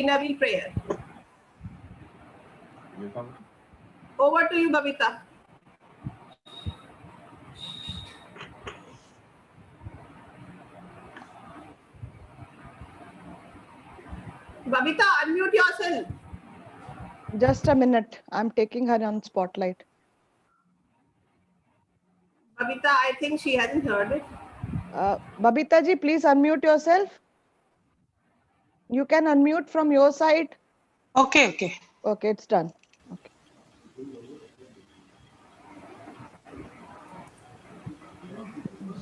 inner wheel prayer. Over to you, Babita. Babita, unmute yourself. Just a minute. I'm taking her on spotlight. Babita, I think she hasn't heard it. Babita ji, please unmute yourself. You can unmute from your side. Okay. Okay, it's done. Okay.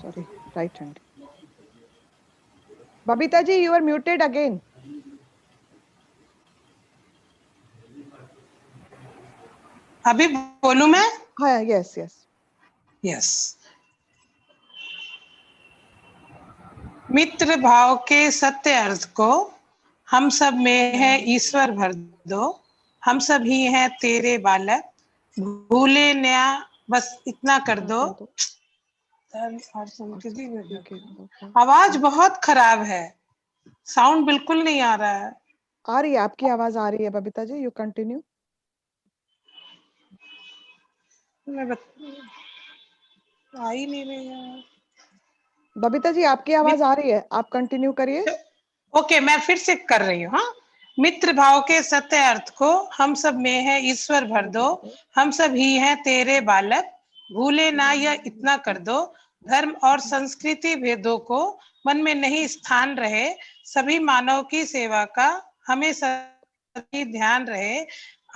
Sorry, right hand. Babita ji, you are muted again. अभी बोलूं मैं? हाँ, yes. Yes. मित्र भाव के सत्य अर्थ को हम सब में है ईश्वर भर दो, हम सब ही हैं तेरे बालक, भूले नया बस इतना कर दो। आवाज बहुत खराब है, साउंड बिल्कुल नहीं आ रहा है। आ रही है, आपकी आवाज आ रही है बबीता जी, यू कंटिन्यू। आ ही नहीं रही है। बबीता जी, आपकी आवाज आ रही है, आप कंटिन्यू करिए। ओके, मैं फिर से कर रही हूँ। हाँ, मित्र भाव के सत्य अर्थ को हम सब में है ईश्वर भर दो, हम सब ही हैं तेरे बालक, भूले ना यह इतना कर दो, धर्म और संस्कृति भेदों को मन में नहीं स्थान रहे, सभी मानव की सेवा का हमें सभी ध्यान रहे,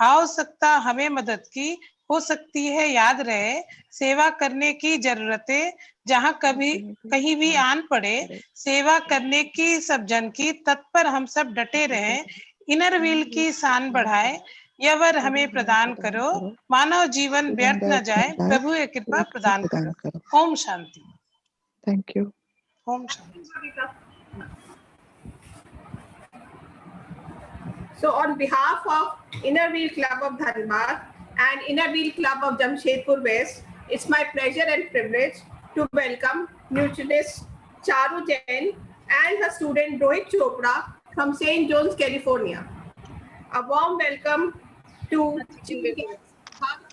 आवश्यकता हमें मदद की हो सकती है याद रहे, सेवा करने की जरूरतें जहाँ कभी कहीं भी आन पड़े, सेवा करने की सब जन की तत्पर हम सब डटे रहे, इनर व्हील की शान बढ़ाए, यह वर हमें प्रदान करो, मानव जीवन व्यर्थ न जाए, प्रभु ये कृपा प्रदान करो। ओम शांति। Thank you. ओम शांति। So on behalf of Inner Wheel Club of Dhanbad and Inner Wheel Club of Jamshedpur West, it's my pleasure and privilege to welcome nutritionist Charu Jain and her student Rohit Chopra from St. John's, California. A warm welcome to Chief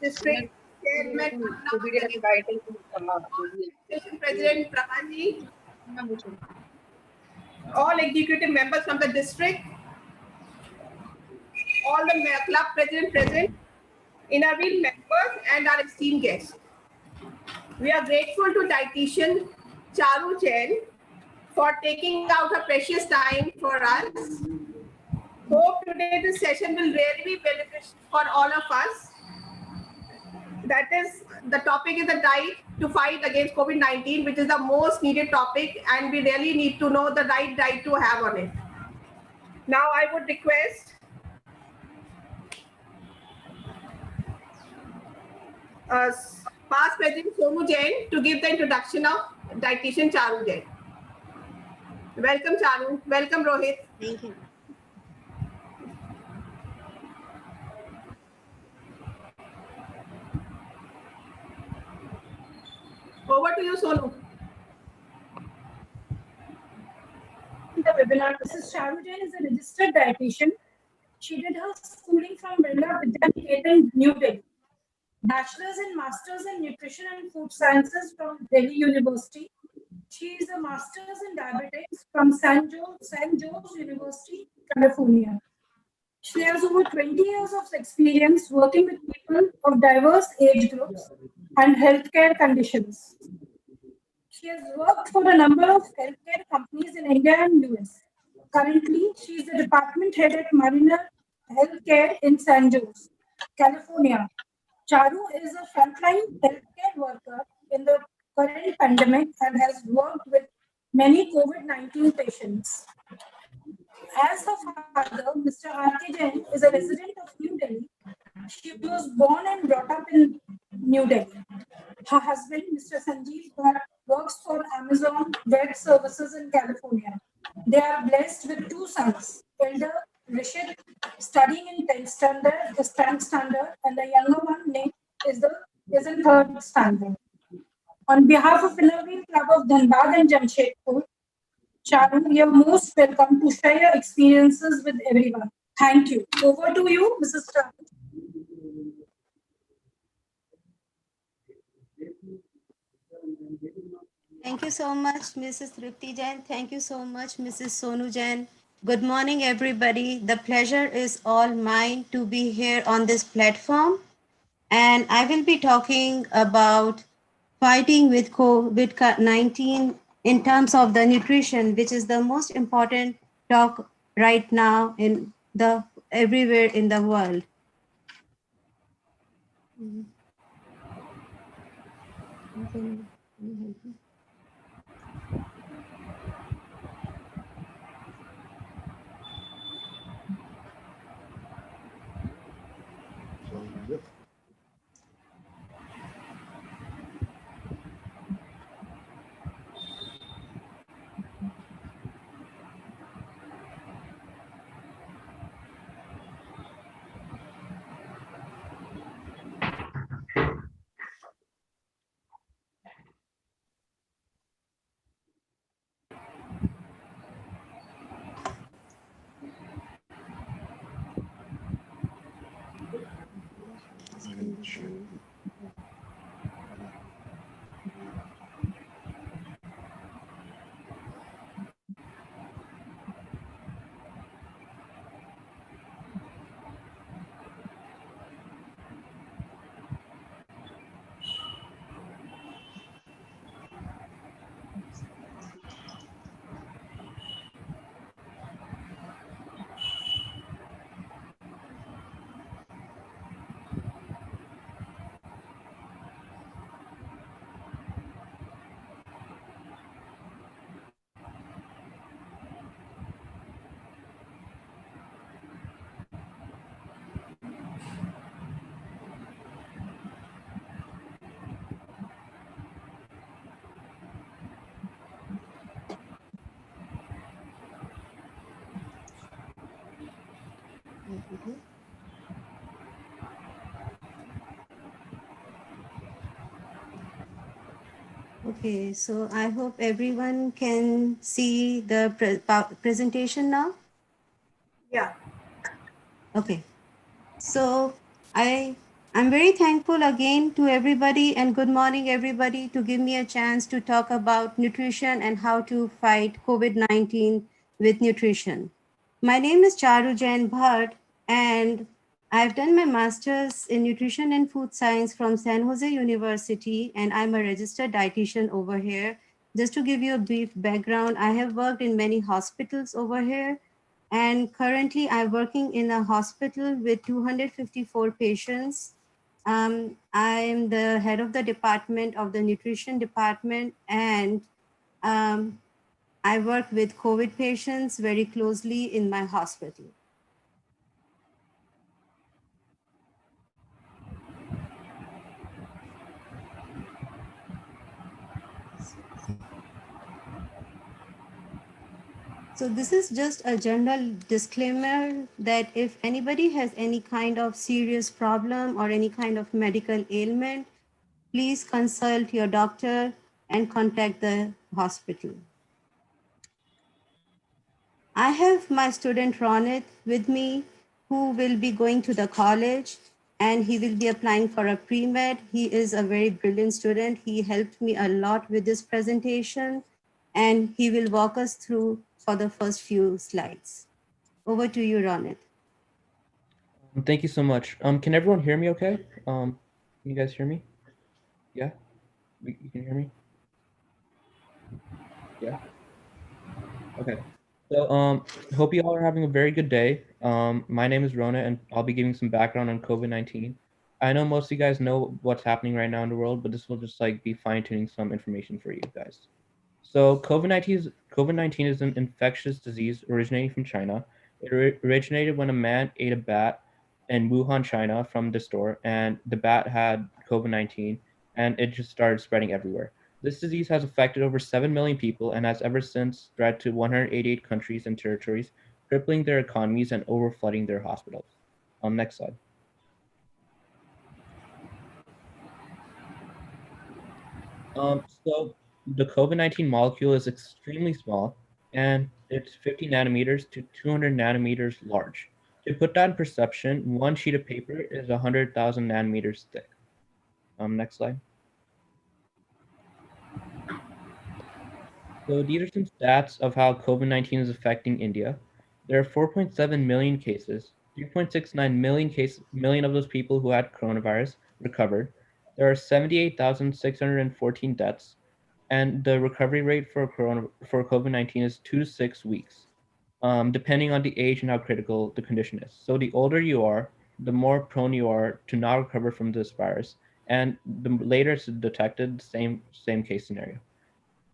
District Chairman, Station President Prahanji, all executive members from the district, all the club president present, Inner Wheel members and our esteemed guests. We are grateful to dietitian Charu Jain for taking out her precious time for us. Hope today this session will really be beneficial for all of us. That is, the topic is the diet to fight against COVID-19, which is the most needed topic, and we really need to know the right diet to have on it. Now I would request past President Charu Jain to give the introduction of dietitian Charu Jain. Welcome Charu. Welcome Rohit. Thank you. Over to you, Sonu. The webinar. This is Charu Jain, is a registered dietitian. She did her schooling from Birla Vidyaniketan, New Delhi. Bachelor's and Master's in Nutrition and Food Sciences from Delhi University. She is a Master's in Diabetics from San Jose University, California. She has over 20 years of experience working with people of diverse age groups and healthcare conditions. She has worked for a number of healthcare companies in India and US. Currently, she is the department head at Mariner Healthcare in San Jose, California. Charu is a frontline healthcare worker in the current pandemic and has worked with many COVID-19 patients. As her father, Mr. R.K. Jain, is a resident of New Delhi. She was born and brought up in New Delhi. Her husband, Mr. Sanjeev Bhatt, works for Amazon Web Services in California. They are blessed with two sons, elder Rishit, studying in 10th standard, and the younger one, Nick, is in 3rd standard. On behalf of Inner Wheel Club of Dhanbad and Jamshedpur, Charu, you are most welcome to share your experiences with everyone. Thank you. Over to you, Mrs. Charu. Thank you so much, Mrs. Tripti Jain. Thank you so much, Mrs. Sonu Jain. Good morning, everybody. The pleasure is all mine to be here on this platform. And I will be talking about fighting with COVID-19 in terms of the nutrition, which is the most important talk right now in the everywhere in the world. Okay, so I hope everyone can see the presentation now. Yeah. Okay, so I'm very thankful again to everybody and good morning everybody to give me a chance to talk about nutrition and how to fight COVID-19 with nutrition. My name is Charu Jain Bhatt and I've done my master's in nutrition and food science from San Jose University and I'm a registered dietitian over here. Just to give you a brief background, I have worked in many hospitals over here and currently I'm working in a hospital with 254 patients. I'm the head of the department of the nutrition department and I work with COVID patients very closely in my hospital. So this is just a general disclaimer that if anybody has any kind of serious problem or any kind of medical ailment, please consult your doctor and contact the hospital. I have my student Ronit with me who will be going to the college and he will be applying for a pre-med. He is a very brilliant student. He helped me a lot with this presentation and he will walk us through for the first few slides. Over to you, Ronit. Thank you so much. Can everyone hear me okay? Can you guys hear me? Yeah? You can hear me? Yeah? Okay. So, hope you all are having a very good day. My name is Rona, and I'll be giving some background on COVID-19. I know most of you guys know what's happening right now in the world, but this will just like be fine-tuning some information for you guys. So COVID-19 is an infectious disease originating from China. It originated when a man ate a bat in Wuhan, China, from the store, and the bat had COVID-19, and it just started spreading everywhere. This disease has affected over 7 million people and has ever since spread to 188 countries and territories, crippling their economies and overflooding their hospitals. Next slide. So the COVID-19 molecule is extremely small and it's 50 nanometers to 200 nanometers large. To put that in perception, one sheet of paper is 100,000 nanometers thick. Next slide. So these are some stats of how COVID-19 is affecting India. There are 4.7 million cases. 3.69 million of those people who had coronavirus recovered. There are 78,614 deaths, and the recovery rate for COVID-19 is 2 to 6 weeks, depending on the age and how critical the condition is. So the older you are, the more prone you are to not recover from this virus, and the later it's detected, same case scenario.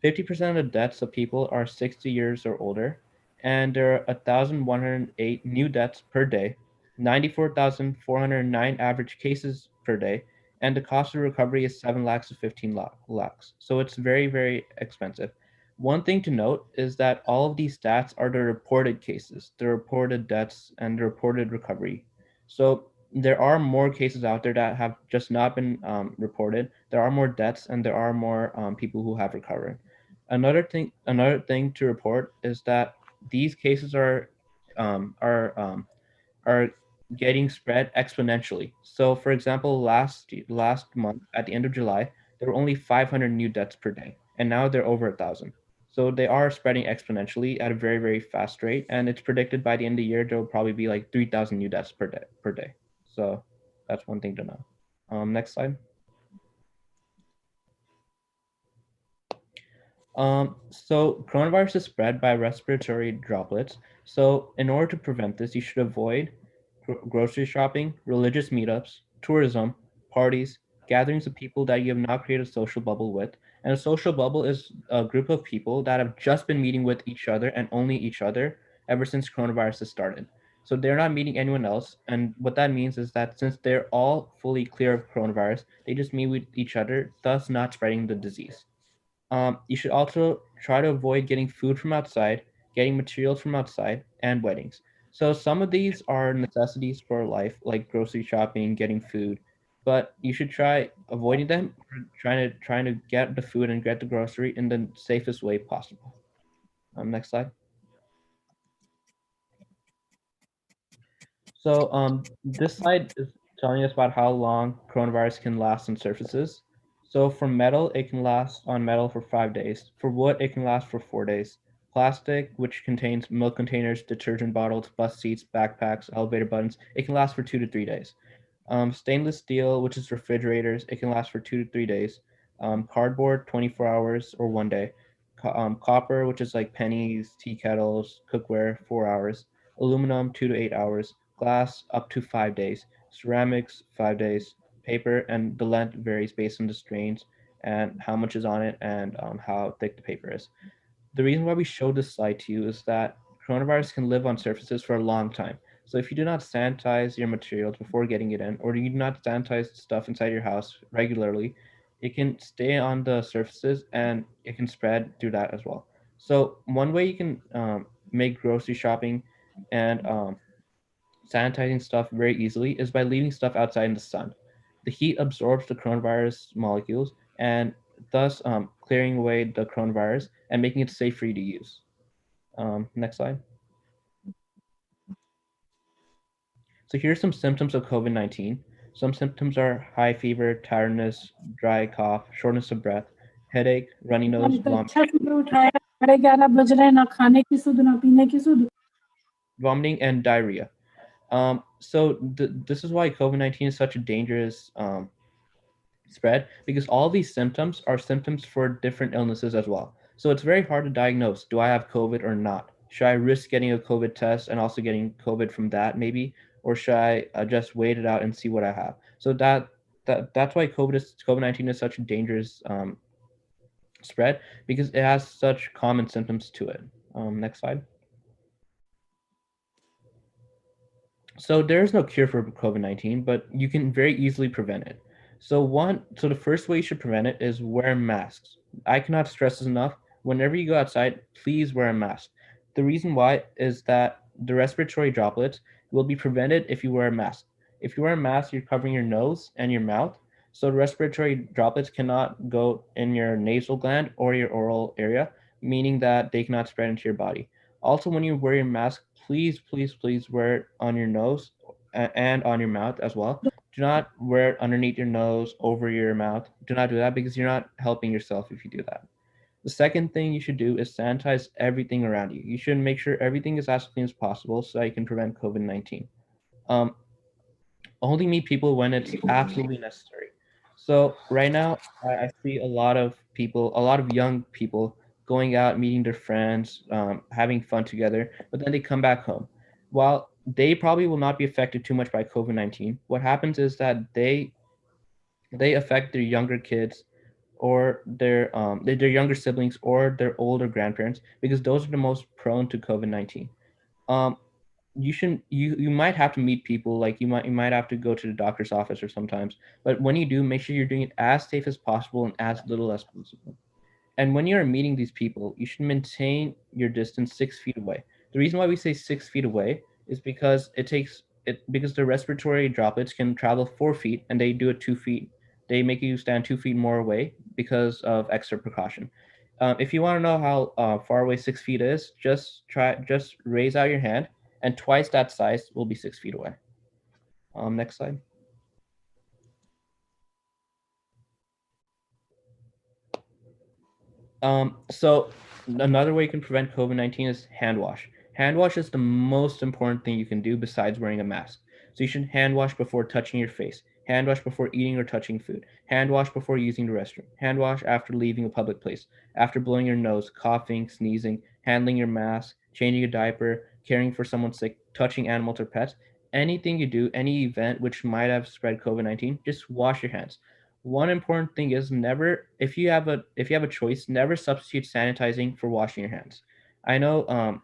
50% of the deaths of people are 60 years or older, and there are 1,108 new deaths per day, 94,409 average cases per day, and the cost of recovery is 7 lakhs to 15 lakhs. So it's very, very expensive. One thing to note is that all of these stats are the reported cases, the reported deaths, and the reported recovery. So there are more cases out there that have just not been reported. There are more deaths, and there are more people who have recovered. Another thing to report is that these cases um, are um, are getting spread exponentially. So, for example, last month at the end of July, there were only 500 new deaths per day, and now they're over 1,000. So they are spreading exponentially at a very, very fast rate, and it's predicted by the end of the year there will probably be like 3,000 new deaths per day. So that's one thing to know. Next slide. So coronavirus is spread by respiratory droplets. So in order to prevent this, you should avoid grocery shopping, religious meetups, tourism, parties, gatherings of people that you have not created a social bubble with. And a social bubble is a group of people that have just been meeting with each other and only each other ever since coronavirus has started. So they're not meeting anyone else. And what that means is that since they're all fully clear of coronavirus, they just meet with each other, thus not spreading the disease. You should also try to avoid getting food from outside, getting materials from outside, and weddings. So some of these are necessities for life, like grocery shopping, getting food, but you should try avoiding them, trying to get the food and get the grocery in the safest way possible. Next slide. So this slide is telling us about how long coronavirus can last on surfaces. So for metal, it can last on metal for 5 days. For wood, it can last for 4 days. Plastic, which contains milk containers, detergent bottles, bus seats, backpacks, elevator buttons, it can last for 2 to 3 days. Stainless steel, which is refrigerators, it can last for 2 to 3 days. Cardboard, 24 hours or 1 day. Copper, which is like pennies, tea kettles, cookware, 4 hours. Aluminum, 2 to 8 hours. Glass, up to 5 days. Ceramics, 5 days. Paper, and the length varies based on the strains and how much is on it and how thick the paper is. The reason why we showed this slide to you is that coronavirus can live on surfaces for a long time. So if you do not sanitize your materials before getting it in, or you do not sanitize stuff inside your house regularly, it can stay on the surfaces and it can spread through that as well. So one way you can make grocery shopping and sanitizing stuff very easily is by leaving stuff outside in the sun. The heat absorbs the coronavirus molecules and thus clearing away the coronavirus and making it safe for you to use. Next slide. So here's some symptoms of COVID-19. Some symptoms are high fever, tiredness, dry cough, shortness of breath, headache, runny nose, vomiting, and diarrhea. So this is why COVID-19 is such a dangerous spread, because all these symptoms are symptoms for different illnesses as well. So it's very hard to diagnose, do I have COVID or not? Should I risk getting a COVID test and also getting COVID from that maybe? Or should I just wait it out and see what I have? So that's why COVID-19 is such a dangerous spread, because it has such common symptoms to it. Next slide. So there is no cure for COVID-19, but you can very easily prevent it. So the first way you should prevent it is wear masks. I cannot stress this enough. Whenever you go outside, please wear a mask. The reason why is that the respiratory droplets will be prevented if you wear a mask. If you wear a mask, you're covering your nose and your mouth. So the respiratory droplets cannot go in your nasal gland or your oral area, meaning that they cannot spread into your body. Also, when you wear your mask, please, please, please wear it on your nose and on your mouth as well. Do not wear it underneath your nose, over your mouth. Do not do that because you're not helping yourself if you do that. The second thing you should do is sanitize everything around you. You should make sure everything is as clean as possible so that you can prevent COVID-19. Um, Only meet people when it's absolutely necessary. So right now, I see a lot of people, a lot of young people going out, meeting their friends, having fun together, but then they come back home. While they probably will not be affected too much by COVID-19, what happens is that they affect their younger kids or their younger siblings or their older grandparents because those are the most prone to COVID-19. Um, you shouldn't you might have to meet people, like you might have to go to the doctor's office or sometimes, but when you do, make sure you're doing it as safe as possible and as little as possible. And when you're meeting these people, you should maintain your distance 6 feet away. The reason why we say 6 feet away is because because the respiratory droplets can travel 4 feet and they do it 2 feet. They make you stand 2 feet more away because of extra precaution. If you want to know how far away 6 feet is, just raise out your hand, and twice that size will be 6 feet away. Next slide. So another way you can prevent COVID-19 is hand wash. Hand wash is the most important thing you can do besides wearing a mask. So you should hand wash before touching your face, hand wash before eating or touching food, hand wash before using the restroom, hand wash after leaving a public place, after blowing your nose, coughing, sneezing, handling your mask, changing a diaper, caring for someone sick, touching animals or pets. Anything you do, any event which might have spread COVID-19, just wash your hands. One important thing is never, if you have a choice, never substitute sanitizing for washing your hands. I know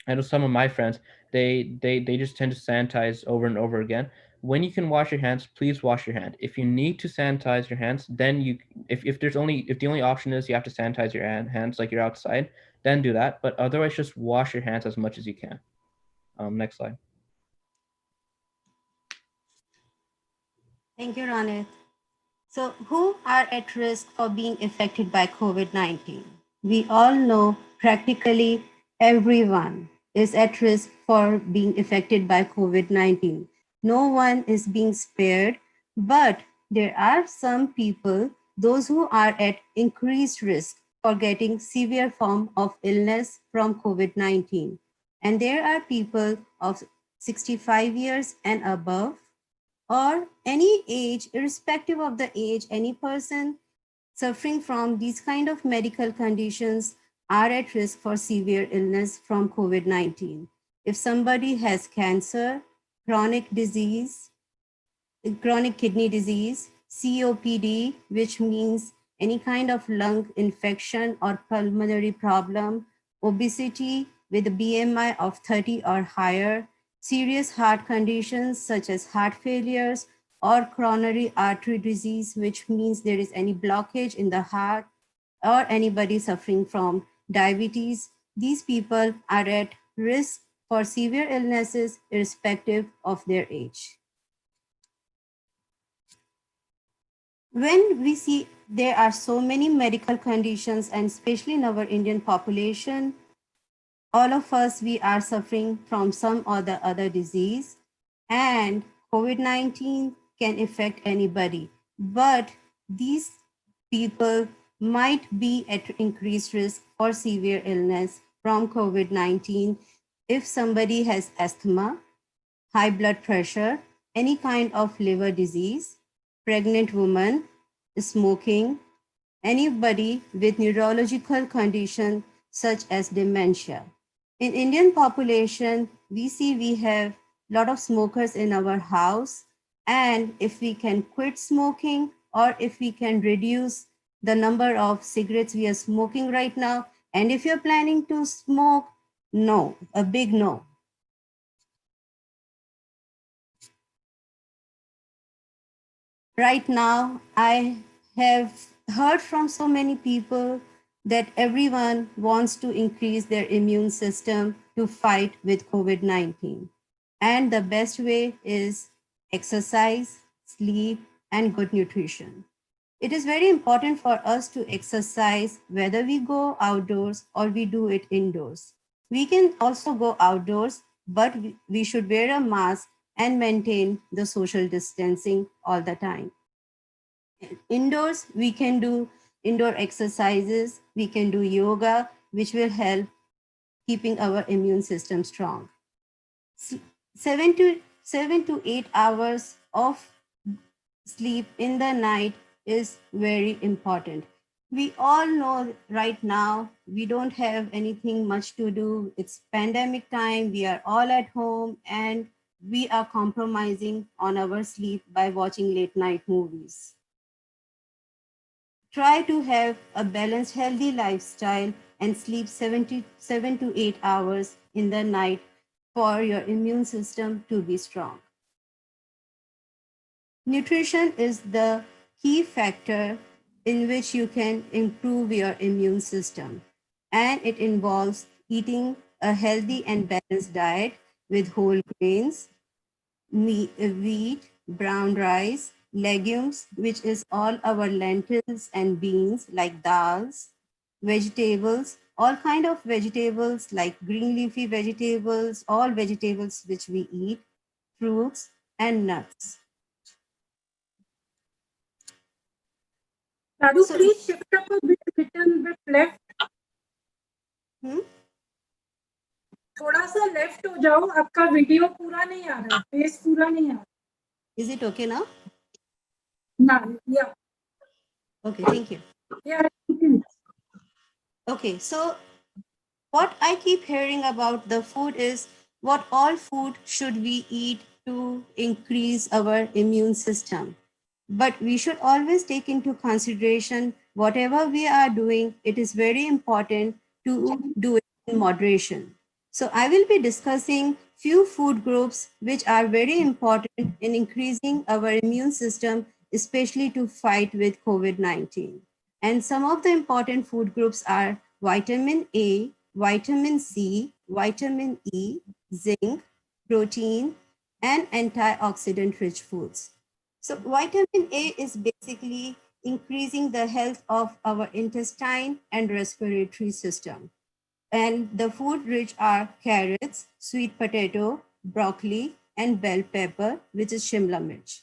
I know some of my friends, they just tend to sanitize over and over again. When you can wash your hands, please wash your hand. If you need to sanitize your hands, then if the only option is you have to sanitize your hands like you're outside, then do that. But otherwise, just wash your hands as much as you can. Next slide. Thank you, Ronit. So, who are at risk for being affected by COVID 19? We all know practically everyone is at risk for being affected by COVID 19. No one is being spared, but there are some people, those who are at increased risk for getting severe form of illness from COVID 19. And there are people of 65 years and above, or any age, irrespective of the age, any person suffering from these kind of medical conditions are at risk for severe illness from COVID-19. If somebody has cancer, chronic disease, chronic kidney disease, COPD, which means any kind of lung infection or pulmonary problem, obesity with a BMI of 30 or higher, serious heart conditions such as heart failures or coronary artery disease, which means there is any blockage in the heart, or anybody suffering from diabetes, these people are at risk for severe illnesses irrespective of their age. When we see there are so many medical conditions, and especially in our Indian population, all of us, we are suffering from some or the other disease, and COVID-19 can affect anybody. But these people might be at increased risk for severe illness from COVID-19 if somebody has asthma, high blood pressure, any kind of liver disease, pregnant woman, smoking, anybody with neurological condition such as dementia. In Indian population, we see we have a lot of smokers in our house, and if we can quit smoking or if we can reduce the number of cigarettes we are smoking right now, and if you're planning to smoke, no, a big no. Right now, I have heard from so many people that everyone wants to increase their immune system to fight with COVID-19. And the best way is exercise, sleep, and good nutrition. It is very important for us to exercise whether we go outdoors or we do it indoors. We can also go outdoors, but we should wear a mask and maintain the social distancing all the time. Indoors, we can do indoor exercises, we can do yoga, which will help keeping our immune system strong. 7 to 8 hours of sleep in the night is very important. We all know right now we don't have anything much to do. It's pandemic time, we are all at home, and we are compromising on our sleep by watching late night movies. Try to have a balanced, healthy lifestyle and sleep 7 to 8 hours in the night for your immune system to be strong. Nutrition is the key factor in which you can improve your immune system, and it involves eating a healthy and balanced diet with whole grains, wheat, brown rice, legumes, which is all our lentils and beans like dals, vegetables, all kind of vegetables like green leafy vegetables, all vegetables which we eat, fruits and nuts. Charu, So, please shift up a bit, little bit left. थोड़ा सा left हो जाओ, आपका video पूरा नहीं आ रहा है, face पूरा नहीं आ रहा. is it okay now? Now, yeah, Okay, thank you. yeah, it is. Okay, so what I keep hearing about the food is what all food should we eat to increase our immune system. But we should always take into consideration whatever we are doing, it is very important to do it in moderation. So I will be discussing few food groups which are very important in increasing our immune system, especially to fight with COVID-19. And some of the important food groups are vitamin A, vitamin C, vitamin E, zinc, protein, and antioxidant rich foods. So vitamin A is basically increasing the health of our intestine and respiratory system. And the food rich are carrots, sweet potato, broccoli, and bell pepper, which is Shimla mirch.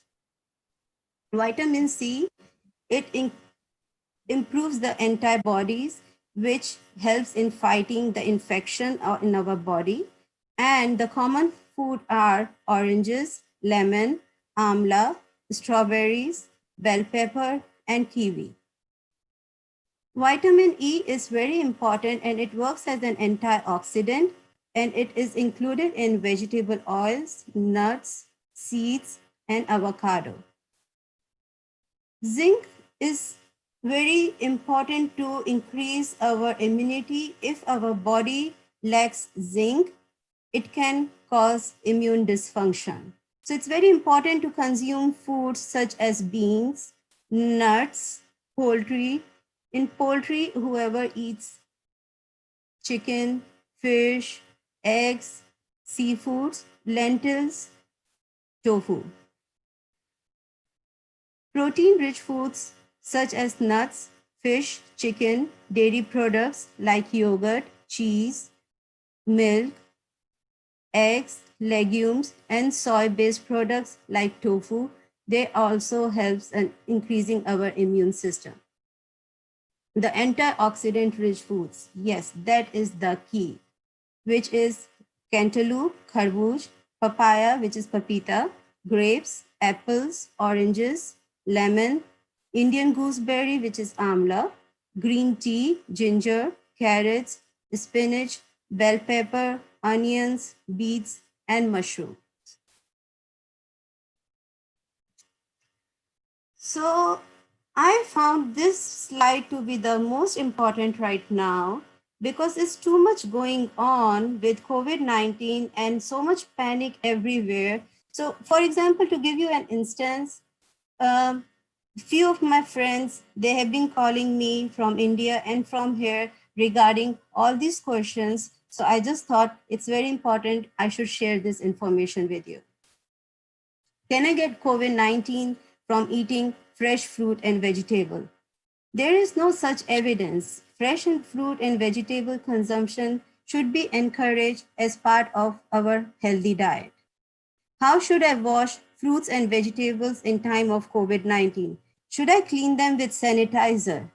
Vitamin C, it improves the antibodies, which helps in fighting the infection in our body. And the common food are oranges, lemon, amla, strawberries, bell pepper, and kiwi. Vitamin E is very important and it works as an antioxidant, and it is included in vegetable oils, nuts, seeds, and avocado. Zinc is very important to increase our immunity. If our body lacks zinc, it can cause immune dysfunction. So it's very important to consume foods such as beans, nuts, poultry. In poultry, whoever eats chicken, fish, eggs, seafoods, lentils, tofu. Protein-rich foods such as nuts, fish, chicken, dairy products like yogurt, cheese, milk, eggs, legumes, and soy-based products like tofu, they also helps in increasing our immune system. The antioxidant-rich foods, yes, that is the key, which is cantaloupe, kharbooj, papaya, which is papita, grapes, apples, oranges, lemon, Indian gooseberry, which is amla, green tea, ginger, carrots, spinach, bell pepper, onions, beets, and mushroom. So I found this slide to be the most important right now because it's too much going on with COVID-19 and so much panic everywhere. So for example, to give you an instance, few of my friends, they have been calling me from India and from here regarding all these questions. So I just thought it's very important I should share this information with you. Can I get COVID-19 from eating fresh fruit and vegetable? There is no such evidence. Fresh and fruit and vegetable consumption should be encouraged as part of our healthy diet. How should I wash fruits and vegetables in time of COVID-19? Should I clean them with sanitizer?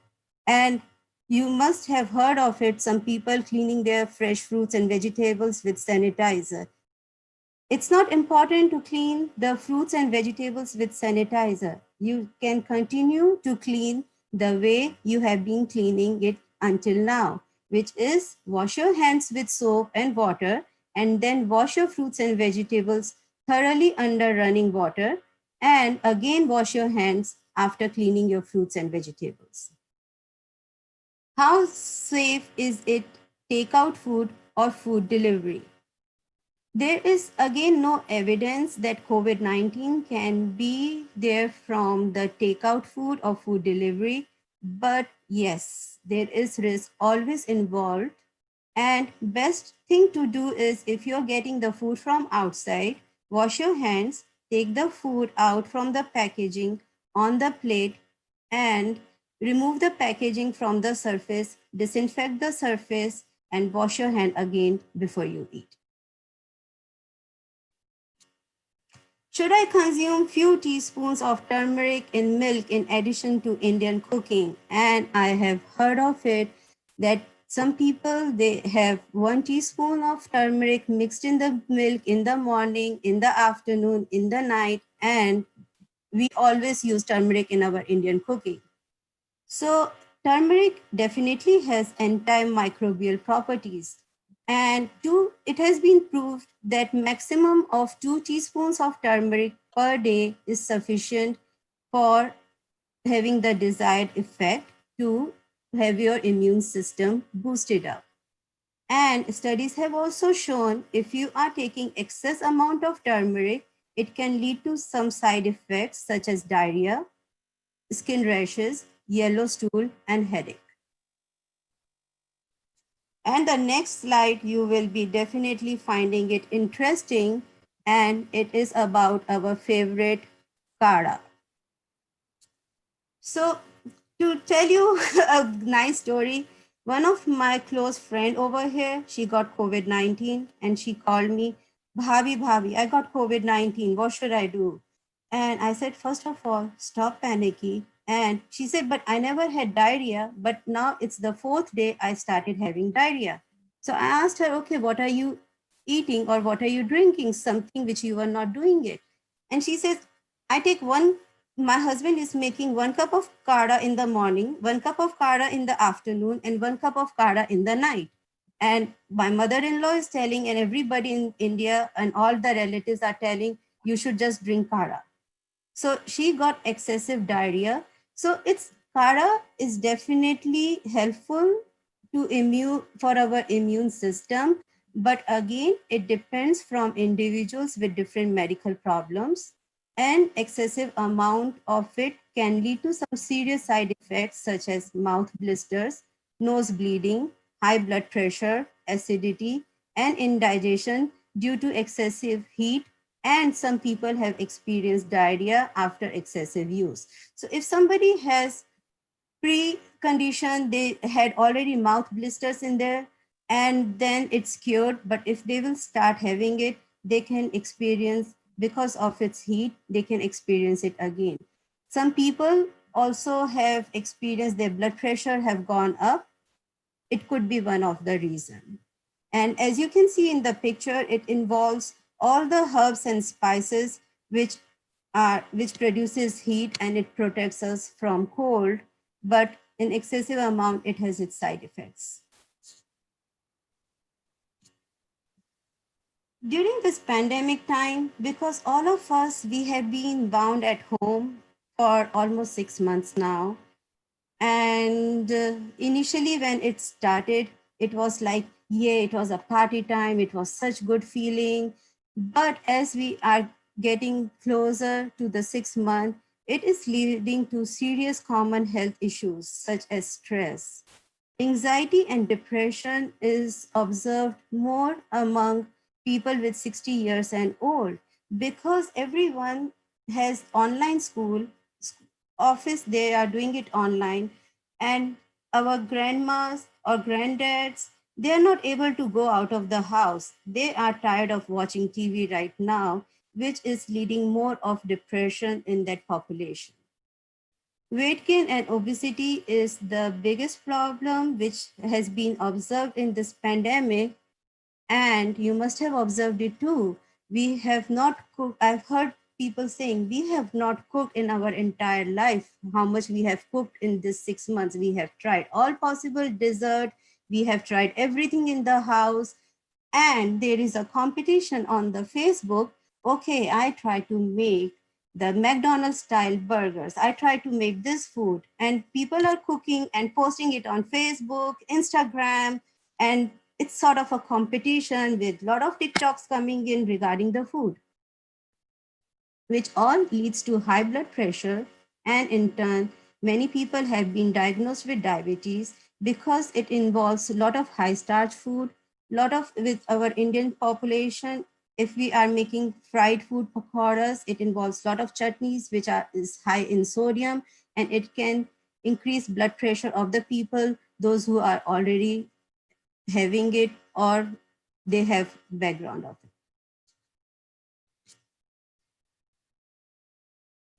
And you must have heard of it, some people cleaning their fresh fruits and vegetables with sanitizer. It's not important to clean the fruits and vegetables with sanitizer. You can continue to clean the way you have been cleaning it until now, which is wash your hands with soap and water, and then wash your fruits and vegetables thoroughly under running water, and again wash your hands after cleaning your fruits and vegetables. How safe is it takeout food or food delivery? There is again no evidence that COVID-19 can be there from the takeout food or food delivery, but yes, there is risk always involved. And best thing to do is, if you're getting the food from outside, wash your hands, take the food out from the packaging on the plate, and remove the packaging from the surface, disinfect the surface, and wash your hand again before you eat. Should I consume few teaspoons of turmeric in milk in addition to Indian cooking? And I have heard of it that some people, they have 1 teaspoon of turmeric mixed in the milk in the morning, in the afternoon, in the night, and we always use turmeric in our Indian cooking. So turmeric definitely has antimicrobial properties. And it has been proved that maximum of 2 teaspoons of turmeric per day is sufficient for having the desired effect to have your immune system boosted up. And studies have also shown if you are taking excess amount of turmeric, it can lead to some side effects such as diarrhea, skin rashes, yellow stool, and headache. And the next slide, you will be definitely finding it interesting, and it is about our favorite kara. So to tell you a nice story, one of my close friend over here, she got COVID-19 and she called me, Bhabi, I got COVID-19. What should I do? And I said, first of all, stop panicking. And she said, but I never had diarrhea, but now it's the 4th day I started having diarrhea. So I asked her, okay, what are you eating or what are you drinking? Something which you are not doing it. And she says, my husband is making 1 cup of kara in the morning, 1 cup of kara in the afternoon, and 1 cup of kara in the night. And my mother-in-law is telling, and everybody in India and all the relatives are telling, you should just drink kara. So she got excessive diarrhea. So kara is definitely helpful for our immune system. But again, it depends from individuals with different medical problems, and excessive amount of it can lead to some serious side effects such as mouth blisters, nose bleeding, high blood pressure, acidity, and indigestion due to excessive heat. And some people have experienced diarrhea after excessive use. So if somebody has pre-condition, they had already mouth blisters in there, and then it's cured, but if they will start having it, they can experience, because of its heat, they can experience it again. Some people also have experienced their blood pressure have gone up. It could be one of the reasons. And as you can see in the picture, it involves all the herbs and spices which produces heat, and it protects us from cold, but in excessive amount, it has its side effects. During this pandemic time, because all of us, we have been bound at home for almost 6 months now. And initially when it started, it was like, yeah, it was a party time. It was such good feeling. But as we are getting closer to the 6th month, it is leading to serious common health issues such as stress. Anxiety and depression is observed more among people with 60 years and old, because everyone has online school, office, they are doing it online. And our grandmas or granddads, They are not able to go out of the house. They are tired of watching TV right now, which is leading more of depression in that population. Weight gain and obesity is the biggest problem which has been observed in this pandemic, and you must have observed it too. We have not cooked. I've heard people saying we have not cooked in our entire life. How much we have cooked in this 6 months? We have tried all possible dessert. We have tried everything in the house, and there is a competition on the Facebook. Okay, I try to make the McDonald's style burgers. I try to make this food, and people are cooking and posting it on Facebook, Instagram, and it's sort of a competition with a lot of TikToks coming in regarding the food, which all leads to high blood pressure. And in turn, many people have been diagnosed with diabetes because it involves a lot of high starch food, lot of with our Indian population. If we are making fried food pakoras, it involves a lot of chutneys, which is high in sodium, and it can increase blood pressure of the people, those who are already having it or they have background of it.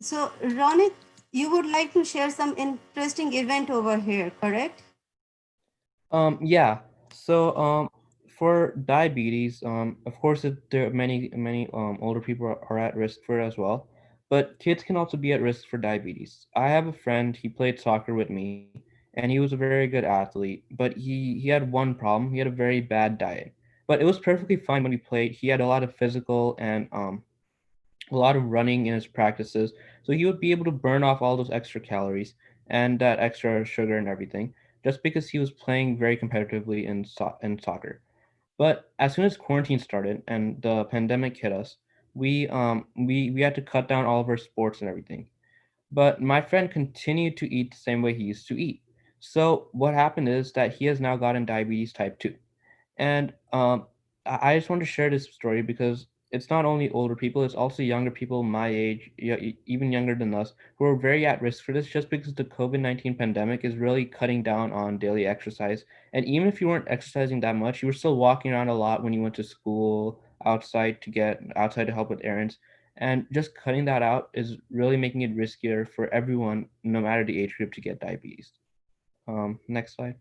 So, Ronit, you would like to share some interesting event over here, correct? Yeah. So, for diabetes, of course, there are many older people are at risk for it as well, but kids can also be at risk for diabetes. I have a friend. He played soccer with me, and he was a very good athlete, but he had one problem. He had a very bad diet, but it was perfectly fine when he played. He had a lot of physical and a lot of running in his practices, so he would be able to burn off all those extra calories and that extra sugar and everything just because he was playing very competitively in soccer. But as soon as quarantine started and the pandemic hit us, we had to cut down all of our sports and everything. But my friend continued to eat the same way he used to eat. So what happened is that he has now gotten diabetes type 2. And I just wanted to share this story because it's not only older people, it's also younger people my age, even younger than us, who are very at risk for this just because the COVID-19 pandemic is really cutting down on daily exercise. And even if you weren't exercising that much, you were still walking around a lot when you went to school, outside to help with errands. And just cutting that out is really making it riskier for everyone, no matter the age group, to get diabetes. Next slide.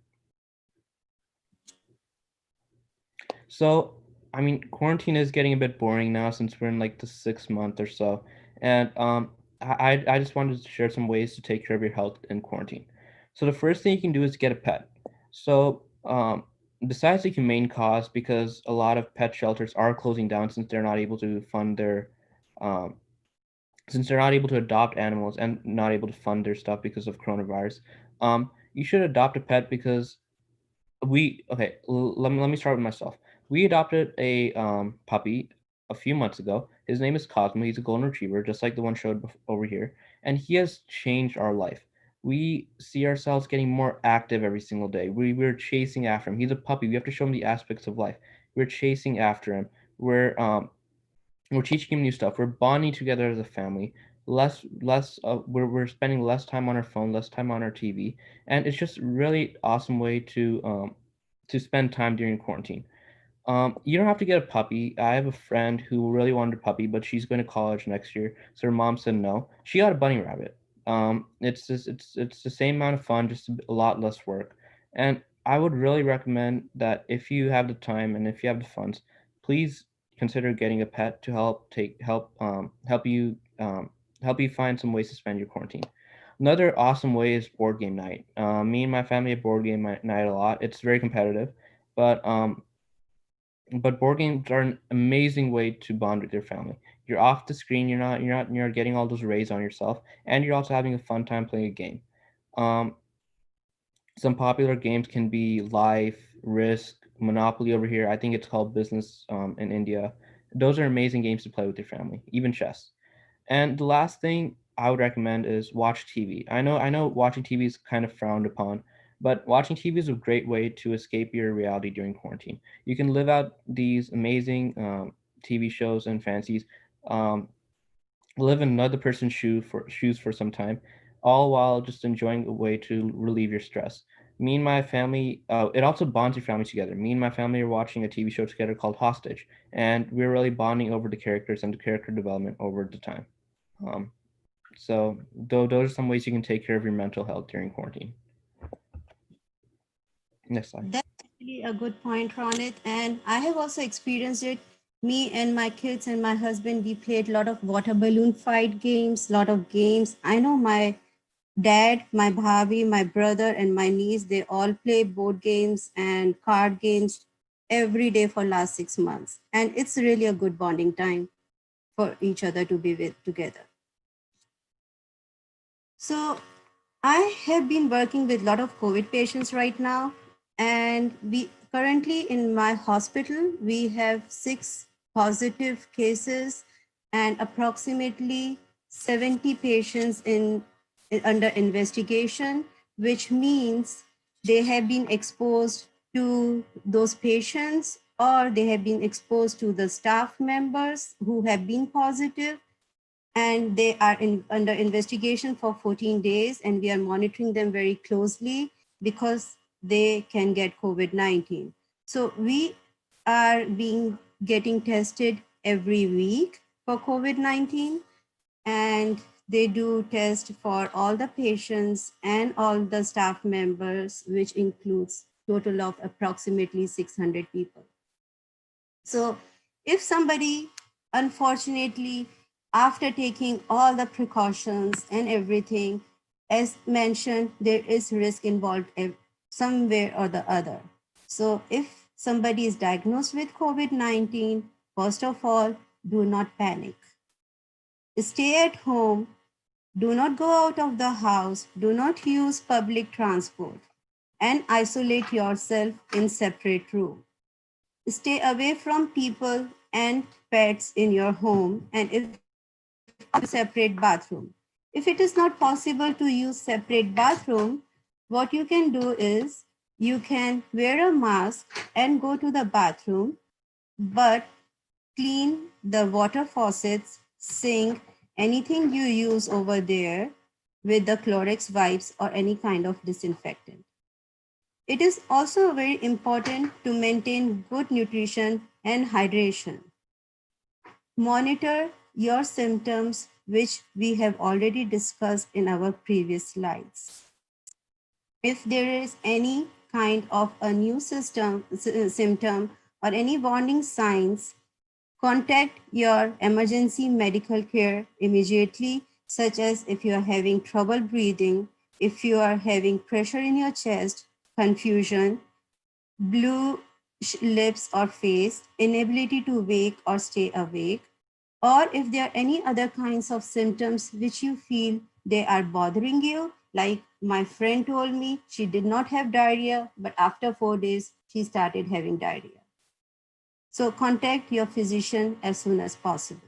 So, I mean, quarantine is getting a bit boring now since we're in like the 6th month or so. And I just wanted to share some ways to take care of your health in quarantine. So the first thing you can do is get a pet. So besides the humane cause, because a lot of pet shelters are closing down since they're not able to fund their um, since they're not able to adopt animals and not able to fund their stuff because of coronavirus. You should adopt a pet because let me start with myself. We adopted a puppy a few months ago. His name is Cosmo. He's a golden retriever, just like the one showed over here, and he has changed our life. We see ourselves getting more active every single day. We're chasing after him. He's a puppy. We have to show him the aspects of life. We're chasing after him. We're teaching him new stuff. We're bonding together as a family. We're spending less time on our phone, less time on our TV, and it's just really awesome way to spend time during quarantine. You don't have to get a puppy. I have a friend who really wanted a puppy, but she's going to college next year, so her mom said no. She got a bunny rabbit. It's the same amount of fun, just a lot less work. And I would really recommend that if you have the time and if you have the funds, please consider getting a pet to help you find some ways to spend your quarantine. Another awesome way is board game night. Me and my family have board game night a lot. It's very competitive, but board games are an amazing way to bond with your family. You're off the screen. You're getting all those rays on yourself, and you're also having a fun time playing a game. Um, some popular games can be Life, Risk, Monopoly over here. I think it's called Business in India. Those are amazing games to play with your family. Even chess. And the last thing I would recommend is watch TV. I know watching TV is kind of frowned upon, but watching TV is a great way to escape your reality during quarantine. You can live out these amazing TV shows and fantasies, um, live in another person's shoes for some time, all while just enjoying a way to relieve your stress. Me and my family, it also bonds your family together. Me and my family are watching a TV show together called Hostage, and we're really bonding over the characters and the character development over the time. So those are some ways you can take care of your mental health during quarantine. Next slide. That's actually a good point, Ronit. And I have also experienced it. Me and my kids and my husband, we played a lot of water balloon fight games, lot of games. I know my dad, my bhabi, my brother, and my niece, they all play board games and card games every day for last 6 months. And it's really a good bonding time for each other to be with together. So I have been working with a lot of COVID patients right now. And we currently in my hospital, we have 6 positive cases and approximately 70 patients under investigation, which means they have been exposed to those patients or they have been exposed to the staff members who have been positive, and they are under investigation for 14 days, and we are monitoring them very closely because they can get COVID-19. So we are getting tested every week for COVID-19, and they do test for all the patients and all the staff members, which includes total of approximately 600 people. So if somebody, unfortunately, after taking all the precautions and everything, as mentioned, there is risk involved somewhere or the other. So if somebody is diagnosed with COVID-19, first of all, do not panic. Stay at home. Do not go out of the house. Do not use public transport and isolate yourself in separate room. Stay away from people and pets in your home, and if separate bathroom. If it is not possible to use separate bathroom, what you can do is you can wear a mask and go to the bathroom, but clean the water faucets, sink, anything you use over there with the Clorox wipes or any kind of disinfectant. It is also very important to maintain good nutrition and hydration. Monitor your symptoms, which we have already discussed in our previous slides. If there is any kind of a new symptom or any warning signs, contact your emergency medical care immediately, such as if you are having trouble breathing, if you are having pressure in your chest, confusion, blue lips or face, inability to wake or stay awake, or if there are any other kinds of symptoms which you feel they are bothering you, like my friend told me she did not have diarrhea, but after 4 days, she started having diarrhea. So contact your physician as soon as possible.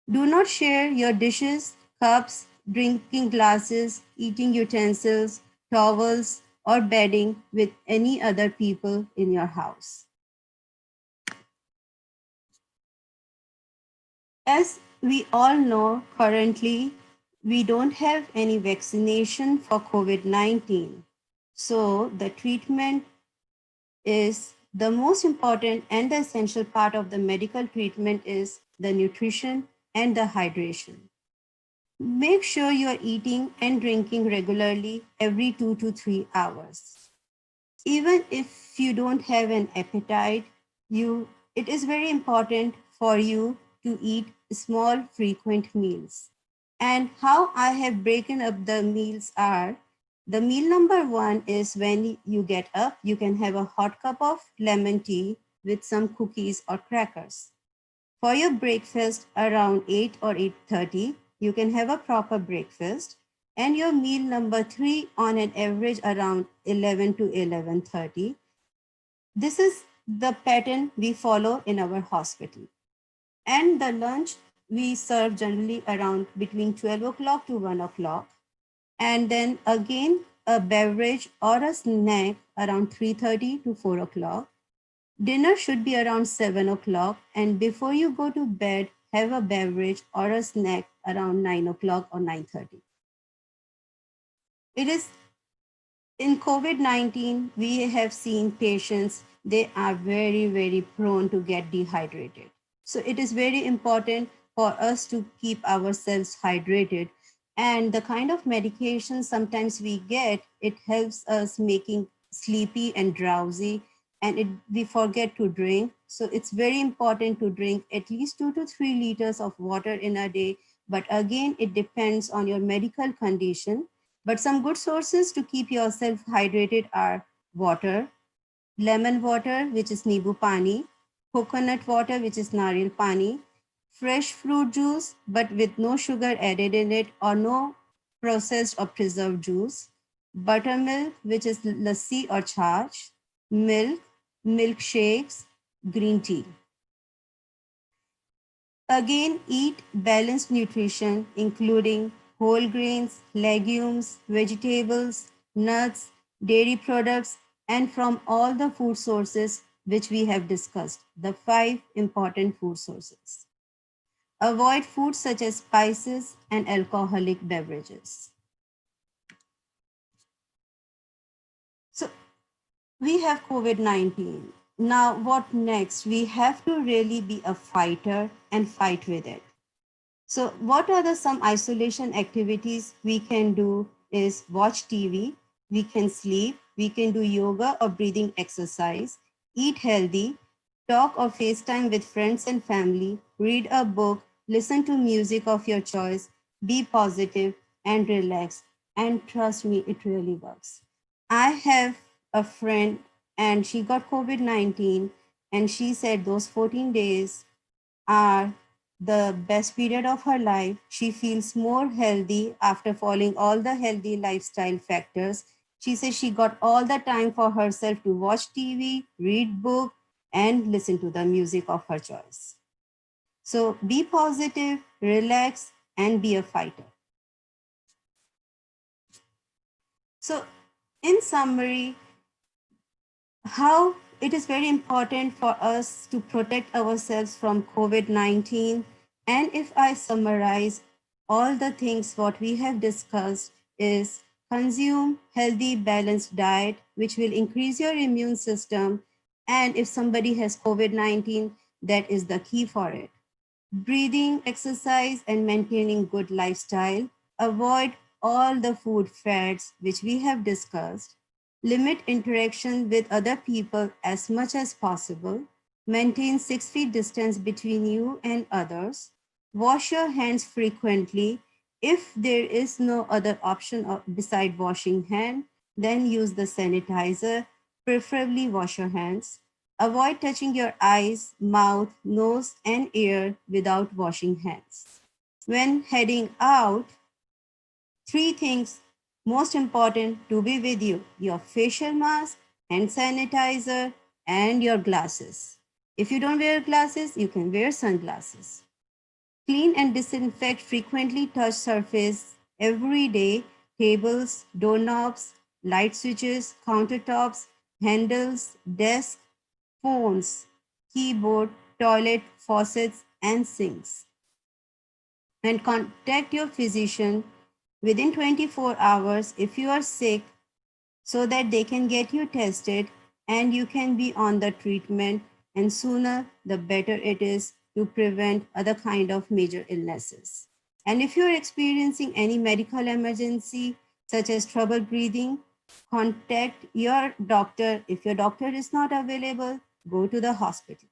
Do not share your dishes, cups, drinking glasses, eating utensils, towels, or bedding with any other people in your house. As we all know, currently, we don't have any vaccination for COVID-19. So the treatment is the most important and the essential part of the medical treatment is the nutrition and the hydration. Make sure you're eating and drinking regularly every 2 to 3 hours. Even if you don't have an appetite, it is very important for you to eat small, frequent meals. And how I have broken up the meals are, the meal number 1 is when you get up, you can have a hot cup of lemon tea with some cookies or crackers. For your breakfast around 8 or 8:30, you can have a proper breakfast. And your meal number 3 on an average around 11 to 11:30. This is the pattern we follow in our hospital. And the lunch we serve generally around between 12 o'clock to 1 o'clock. And then again, a beverage or a snack around 3:30 to 4 o'clock. Dinner should be around 7 o'clock. And before you go to bed, have a beverage or a snack around 9 o'clock or 9:30. It in COVID-19, we have seen patients, they are very, very prone to get dehydrated. So it is very important for us to keep ourselves hydrated. And the kind of medication sometimes we get, it helps us making sleepy and drowsy, and we forget to drink. So it's very important to drink at least 2 to 3 liters of water in a day. But again, it depends on your medical condition. But some good sources to keep yourself hydrated are water, lemon water, which is Nibu Pani, coconut water, which is Nariyal Pani, fresh fruit juice, but with no sugar added in it or no processed or preserved juice, buttermilk, which is lassi or chach, milk, milkshakes, green tea. Again, eat balanced nutrition, including whole grains, legumes, vegetables, nuts, dairy products, and from all the food sources which we have discussed, the 5 important food sources. Avoid foods such as spices and alcoholic beverages. So we have COVID-19. Now, what next? We have to really be a fighter and fight with it. So what are some isolation activities we can do is watch TV, we can sleep, we can do yoga or breathing exercise, eat healthy, talk or FaceTime with friends and family, read a book, listen to music of your choice, be positive and relax. And trust me, it really works. I have a friend and she got COVID-19 and she said those 14 days are the best period of her life. She feels more healthy after following all the healthy lifestyle factors. She says she got all the time for herself to watch TV, read book, and listen to the music of her choice. So be positive, relax, and be a fighter. So in summary, how it is very important for us to protect ourselves from COVID-19. And if I summarize all the things what we have discussed is consume healthy, balanced diet, which will increase your immune system. And if somebody has COVID-19, that is the key for it. Breathing, exercise, and maintaining good lifestyle. Avoid all the food fads, which we have discussed. Limit interaction with other people as much as possible. Maintain 6 feet distance between you and others. Wash your hands frequently. If there is no other option beside washing hand, then use the sanitizer. Preferably wash your hands. Avoid touching your eyes, mouth, nose, and ear without washing hands. When heading out, 3 things most important to be with you: your facial mask, hand sanitizer, and your glasses. If you don't wear glasses, you can wear sunglasses. Clean and disinfect frequently touched surface every day: tables, doorknobs, light switches, countertops, handles, desks, phones, keyboard, toilet, faucets, and sinks. And contact your physician within 24 hours if you are sick so that they can get you tested and you can be on the treatment, and sooner the better it is to prevent other kind of major illnesses. And if you're experiencing any medical emergency such as trouble breathing, contact your doctor. If your doctor is not available, go to the hospital.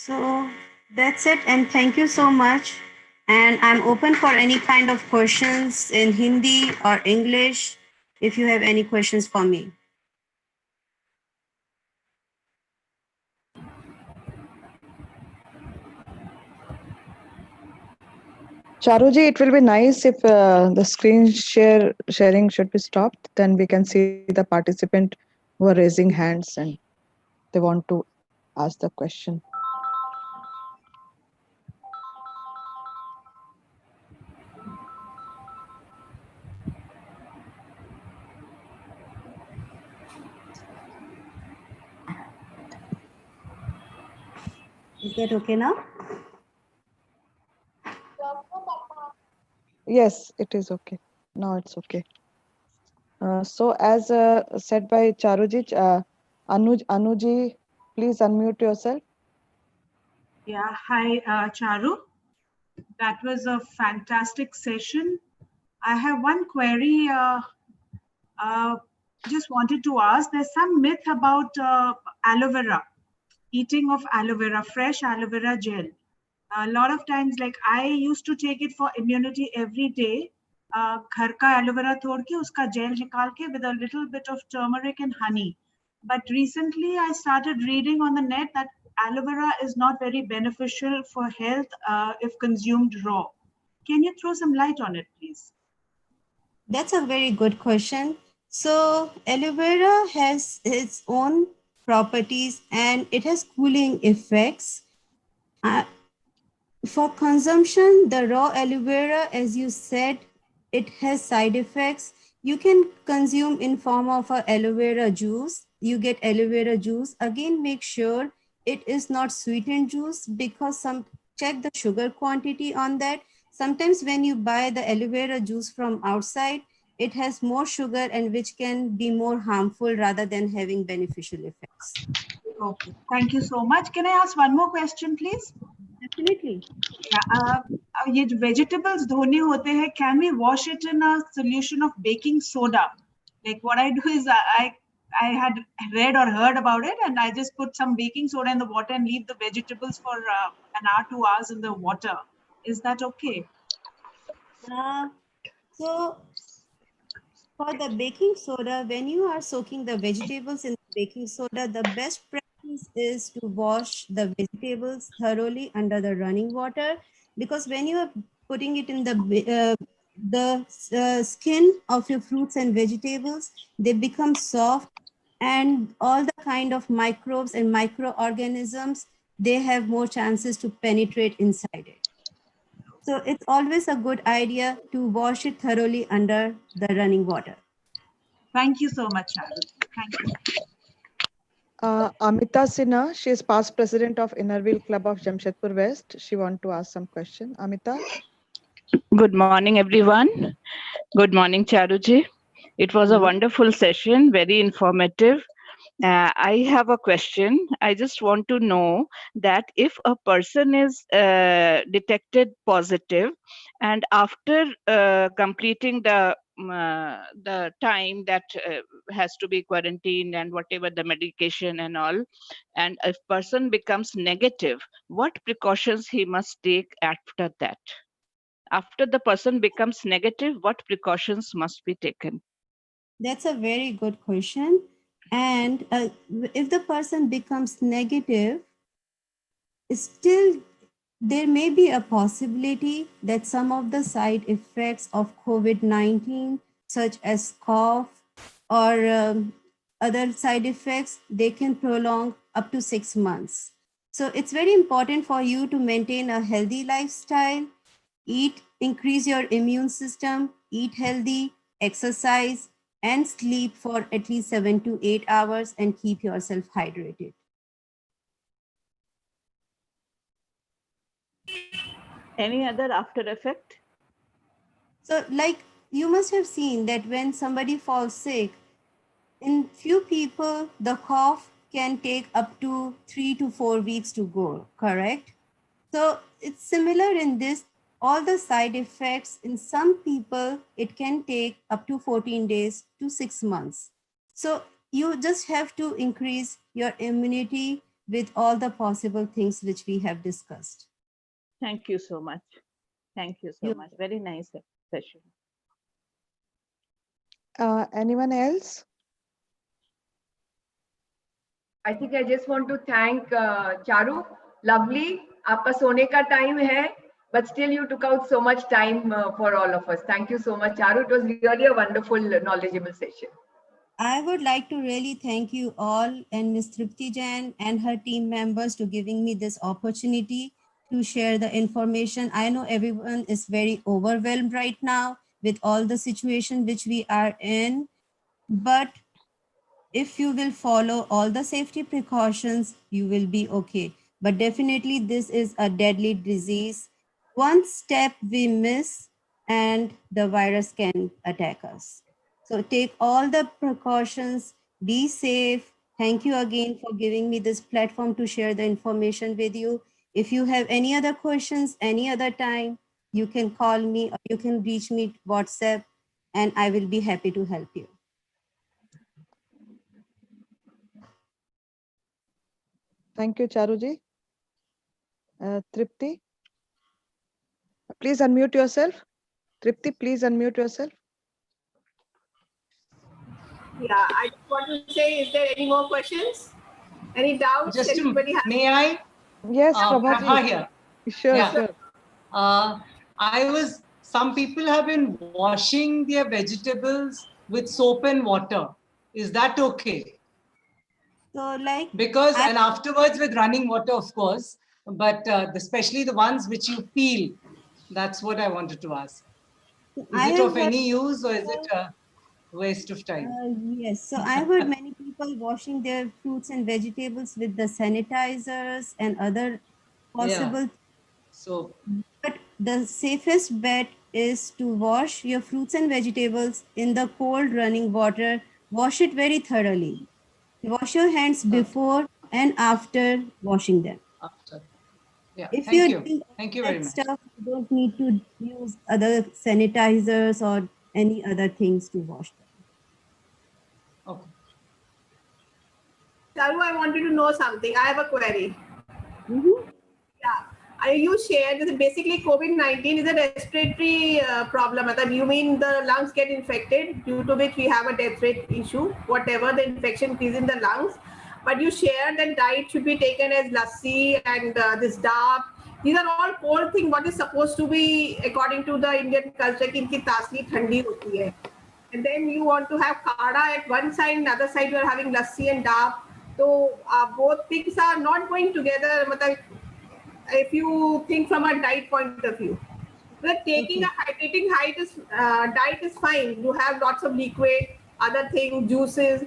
So that's it, and thank you so much. And I'm open for any kind of questions in Hindi or English if you have any questions for me. Charuji, it will be nice if the screen sharing should be stopped. Then we can see the participant who are raising hands and they want to ask the question. Is that okay now? Yes, it is okay. Now it's okay. So as said by Charuji, Anuji, please unmute yourself. Yeah, hi, Charu. That was a fantastic session. I have one query. Just wanted to ask, there's some myth about aloe vera, eating of aloe vera, fresh aloe vera gel. A lot of times, like I used to take it for immunity every day. घर का aloe vera तोड़ के उसका gel निकाल के with a little bit of turmeric and honey. But recently I started reading on the net that aloe vera is not very beneficial for health if consumed raw. Can you throw some light on it, please? That's a very good question. So aloe vera has its own properties and it has cooling effects. For consumption, the raw aloe vera, as you said, it has side effects. You can consume in form of a aloe vera juice. You get aloe vera juice. Again, make sure it is not sweetened juice because check the sugar quantity on that. Sometimes when you buy the aloe vera juice from outside, it has more sugar and which can be more harmful rather than having beneficial effects. Okay, thank you so much. Can I ask one more question, please? Definitely. Yeah, ये जो vegetables धोने होते हैं, can we wash it in a solution of baking soda? Like what I do is I had read or heard about it and I just put some baking soda in the water and leave the vegetables for an hour, 2 hours in the water. Is that okay? So for the baking soda, when you are soaking the vegetables in baking soda, the best practice is to wash the vegetables thoroughly under the running water, because when you are putting it in the skin of your fruits and vegetables, they become soft and all the kind of microbes and microorganisms, they have more chances to penetrate inside it. So it's always a good idea to wash it thoroughly under the running water. Thank you so much, Charu. Thank you. Amita Sinha, she is past president of Innerville Club of Jamshedpur West. She want to ask some question. Amita. Good morning, everyone. Good morning, Charuji. It was a wonderful session, very informative. I have a question. I just want to know that if a person is detected positive and after completing the time that has to be quarantined and whatever the medication and all, and if person becomes negative, what precautions he must take after that? After the person becomes negative, what precautions must be taken? That's a very good question. And if the person becomes negative, still there may be a possibility that some of the side effects of COVID-19, such as cough or other side effects, they can prolong up to 6 months. So it's very important for you to maintain a healthy lifestyle, increase your immune system, eat healthy, exercise, and sleep for at least 7 to 8 hours and keep yourself hydrated. Any other after effect? So like you must have seen that when somebody falls sick, in few people, the cough can take up to 3 to 4 weeks to go, correct? So it's similar in this, all the side effects in some people, it can take up to 14 days to 6 months. So you just have to increase your immunity with all the possible things which we have discussed. Thank you so much. Thank you so much. Very nice session. Anyone else? I think I just want to thank Charu. Lovely. आपका सोने का time है, but still you took out so much time for all of us. Thank you so much, Charu. It was really a wonderful, knowledgeable session. I would like to really thank you all and Ms. Tripti Jain and her team members to giving me this opportunity to share the information. I know everyone is very overwhelmed right now with all the situation which we are in, but if you will follow all the safety precautions, you will be okay. But definitely this is a deadly disease. One step we miss and the virus can attack us. So take all the precautions, be safe. Thank you again for giving me this platform to share the information with you. If you have any other questions, any other time, you can call me or you can reach me WhatsApp and I will be happy to help you. Thank you, Charuji. Tripti, please unmute yourself. Tripti, please unmute yourself. Yeah, I just want to say, is there any more questions? Any doubts? Just Anybody have? may I? Yes, Prabha Prabhaji. here. Sure, Yeah. sure. Some people have been washing their vegetables with soap and water. Is that okay? So like, Because, and afterwards with running water, of course, but especially the ones which you peel, that's what I wanted to ask. Is it of any use or is it a waste of time? Yes, so I heard many people washing their fruits and vegetables with the sanitizers and other possible. Yeah. So, but the safest bet is to wash your fruits and vegetables in the cold running water. Wash it very thoroughly. Wash your hands before and after washing them. after. Yeah, If thank you're you. doing Thank you that very much. stuff, you don't need to use other sanitizers or any other things to wash them. Okay. Charu, I wanted to know something. I have a query. Mm-hmm. Yeah. You shared that basically COVID-19 is a respiratory problem. You mean the lungs get infected, due to which we have a death rate issue, whatever the infection is in the lungs. But you shared that diet should be taken as lassi and this dap. These are all cold things. What is supposed to be, according to the Indian culture, ki inki tasli thandi hoti hai. And then you want to have kada at one side, and other side you are having lassi and dap. So both things are not going together. If you think from a diet point of view, but taking a hydrating diet is fine. You have lots of liquid, other things, juices.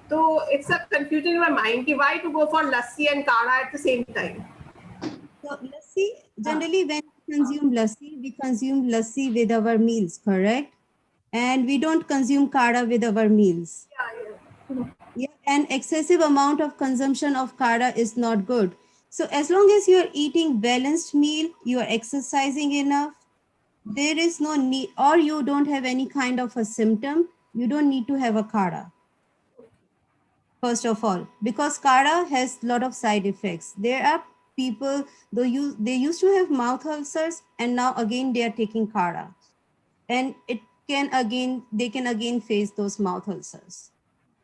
So it's a confusion in my mind. Why to go for lassi and kada at the same time? So lassi, generally when we consume lassi with our meals, correct? And we don't consume kada with our meals. Yeah, and excessive amount of consumption of kada is not good. So as long as you are eating balanced meal, you are exercising enough, there is no need, or you don't have any kind of a symptom, you don't need to have a kada. First of all, because kada has a lot of side effects. There are people, they used to have mouth ulcers and now again they are taking kada. And they can again face those mouth ulcers.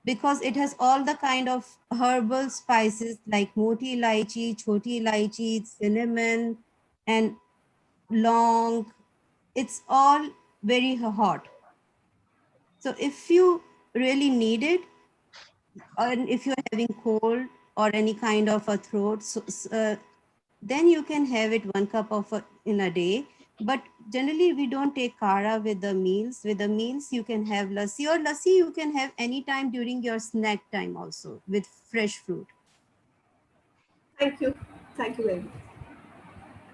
Because it has all the kind of herbal spices like moti elaichi, choti elaichi, cinnamon, and long. It's all very hot. So if you really need it, or if you're having cold or any kind of a throat, then you can have it 1 cup in a day. But generally we don't take kara with the meals. With the meals you can have lassi, or lassi you can have anytime during your snack time also with fresh fruit. Thank you. Thank you very much.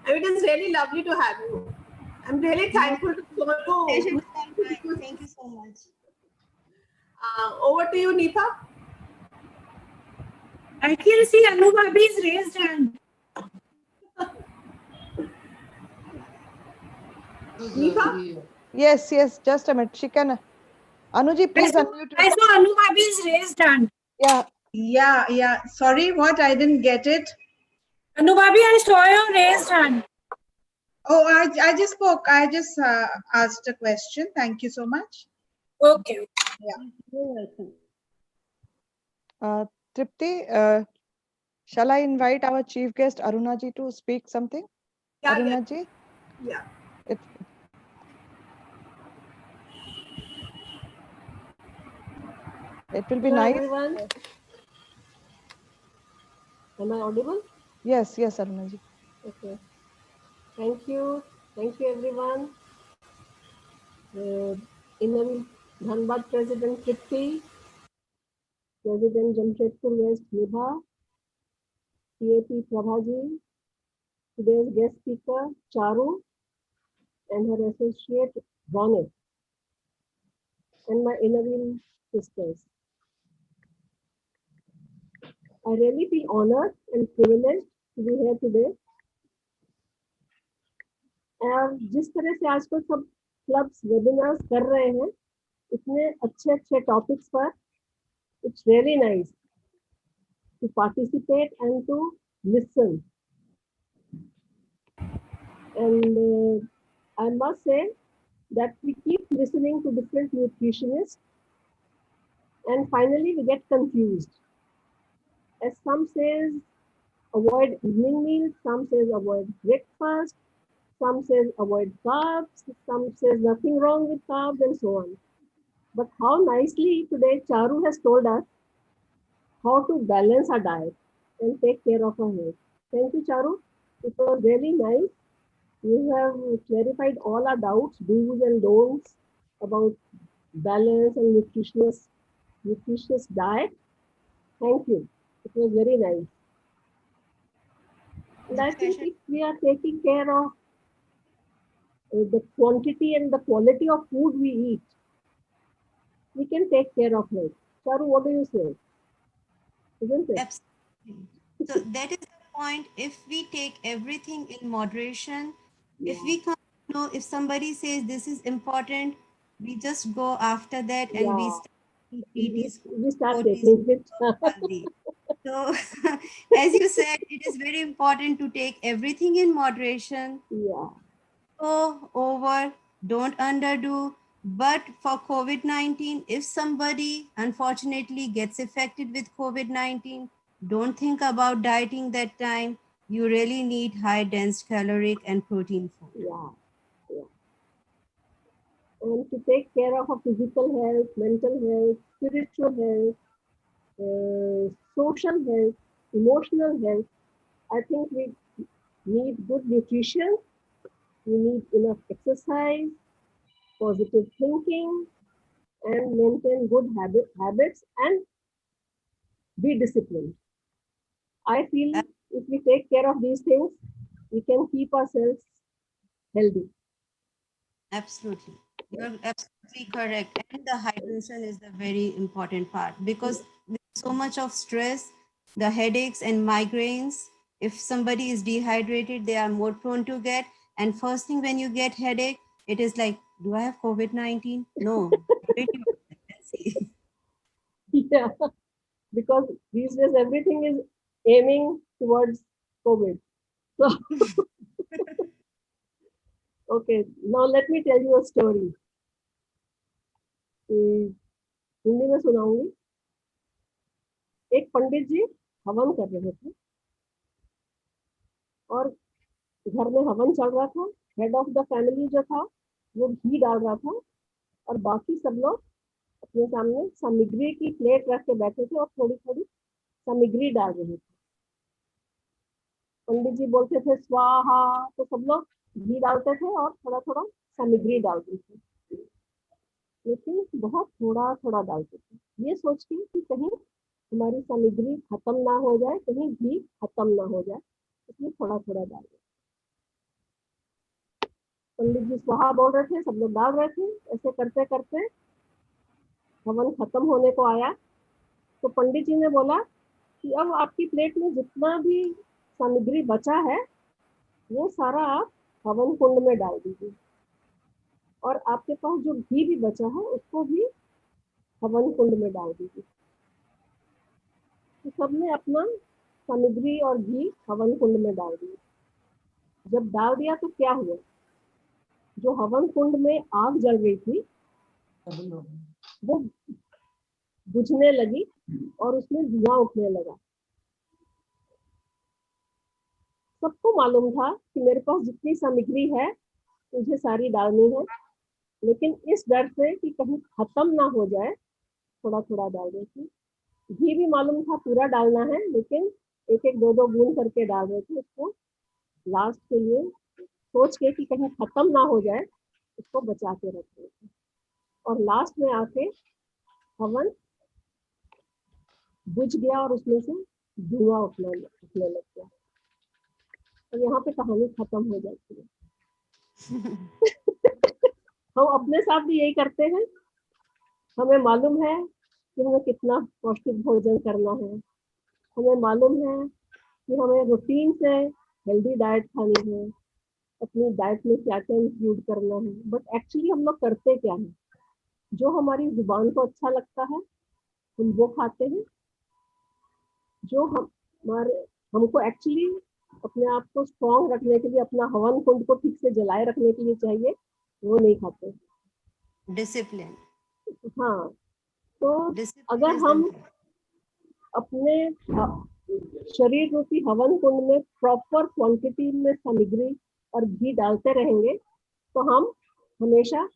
It is really lovely to have you. I'm really thankful to Sonu. Thank you so much. Over to you, Neepa. I can see Anu Bhabhi's raised hand. Neepa? Yes, just a minute. She can. Anuji, please unmute. I saw Anu Bhabhi's raised hand. Yeah. Sorry, what? I didn't get it. Anu Bhabhi, I saw your raised hand. Oh, I just spoke. I just asked a question. Thank you so much. Okay. Yeah. You're welcome. Tripti, shall I invite our chief guest Arunaji to speak something? Yeah, Aruna ji, yeah. it will be Hello nice. everyone. Am I audible? Yes, yes, Aruna ji. Okay. Thank you. Thank you everyone. In Dhanbad President Tripti, President Jamshedpur West Nibha, CAP Prabhaji, today's guest speaker Charu and her associate Ronet, and my Innerville sisters. I really feel honored and privileged to be here today. और जिस तरह से आजकल सब clubs webinars कर रहे हैं इतने अच्छे अच्छे टॉपिक्स पर, it's really nice to participate and to listen. And I must say that we keep listening to different nutritionists and finally we get confused. As some says avoid evening meals, some says avoid breakfast, some says avoid carbs, some says nothing wrong with carbs and so on. But how nicely today Charu has told us how to balance our diet and take care of our health. Thank you, Charu. It was really nice. You have clarified all our doubts, do's and don'ts about balance and nutritious diet. Thank you. It was very nice. And I think if we are taking care of the quantity and the quality of food we eat, we can take care of health. Charu, what do you say? Isn't it? Absolutely. So that is the point. If we take everything in moderation, if we can't know, if somebody says this is important, we just go after that and we Yeah. start eating We start rotis, taking it. haldi. So, as you said, it is very important to take everything in moderation. Yeah. Go over, don't underdo. But for COVID-19, if somebody unfortunately gets affected with COVID-19, don't think about dieting that time. You really need high dense caloric and protein food. Yeah. Yeah. And to take care of our physical health, mental health, spiritual health, social health, emotional health, I think we need good nutrition, we need enough exercise, positive thinking, and maintain good habits and be disciplined. I feel if we take care of these things, we can keep ourselves healthy. Absolutely. You're absolutely correct. And the hydration is the very important part because with so much of stress, the headaches and migraines, if somebody is dehydrated, they are more prone to get. And first thing when you get headache, it is like, do I have COVID-19? No. Let's see. Yeah, because these days everything is aiming towards COVID. So, okay, now let me tell you a story. Hindi में सुनाऊंगी. एक पंडित जी हवन कर रहे थे और घर में हवन चल रहा था. हेड ऑफ द फैमिली जो था वो घी डाल रहा था और बाकी सब लोग अपने सामने सामग्री की प्लेट रख के बैठे थे और थोड़ी थोड़ी सामग्री डाल रहे थे. पंडित जी बोलते थे स्वाहा, तो सब लोग घी डालते थे और थोड़ा थोड़ा सामग्री डालते थे, लेकिन बहुत थोड़ा थोड़ा डालते थे, ये सोच के कि कहीं हमारी सामग्री खत्म ना हो जाए, कहीं घी खत्म ना हो जाए, इसलिए थोड़ा थोड़ा डाल. पंडित जी स्वाहा बोल रहे थे, सब लोग डाल रहे थे. ऐसे करते करते हवन खत्म होने को आया तो पंडित जी ने बोला कि अब आपकी प्लेट में जितना भी सामग्री बचा है वो सारा आप हवन कुंड में डाल दीजिए और आपके पास जो घी भी बचा है उसको भी हवन कुंड में डाल दीजिए. तो सबने अपना सामग्री और घी हवन कुंड में डाल दिया. जब डाल दिया तो क्या हुआ, जो हवन कुंड में आग जल रही थी वो बुझने लगी और उसमें धुआं उठने लगा. सबको मालूम था कि मेरे पास जितनी सामग्री है मुझे सारी डालनी है, लेकिन इस डर से कि कहीं खत्म ना हो जाए थोड़ा थोड़ा डाल रही थी। घी भी मालूम था पूरा डालना है, लेकिन एक एक दो दो बूंद करके डाल रहे थे उसको लास्ट के लिए, सोच के कि कहीं खत्म ना हो जाए उसको बचा के रख रहे थे। और लास्ट में आके हवन बुझ गया और उसमें से धुआं उठने लग गया। और यहाँ पे कहानी खत्म हो जाती है। हम अपने साथ भी यही करते हैं। हमें मालूम है कि हमें कितना पौष्टिक भोजन करना है, हमें मालूम है कि हमें रूटीन से हेल्दी डाइट खानी है, अपनी डाइट में क्या क्या इंक्लूड करना है, बट एक्चुअली हम लोग करते क्या है? जो हमारी जुबान को अच्छा लगता है हम वो खाते हैं, जो हमारे हमको एक्चुअली अपने आप को स्ट्रॉन्ग रखने के लिए, अपना हवन कुंड को ठीक से जलाए रखने के लिए चाहिए, वो नहीं खाते। डिसिप्लिन। हाँ, तो डिसिप्लिन अगर इज हम अपने शरीर रूपी हवन कुंड में प्रॉपर क्वांटिटी में सामग्री और घी डालते रहेंगे तो हम हमेशा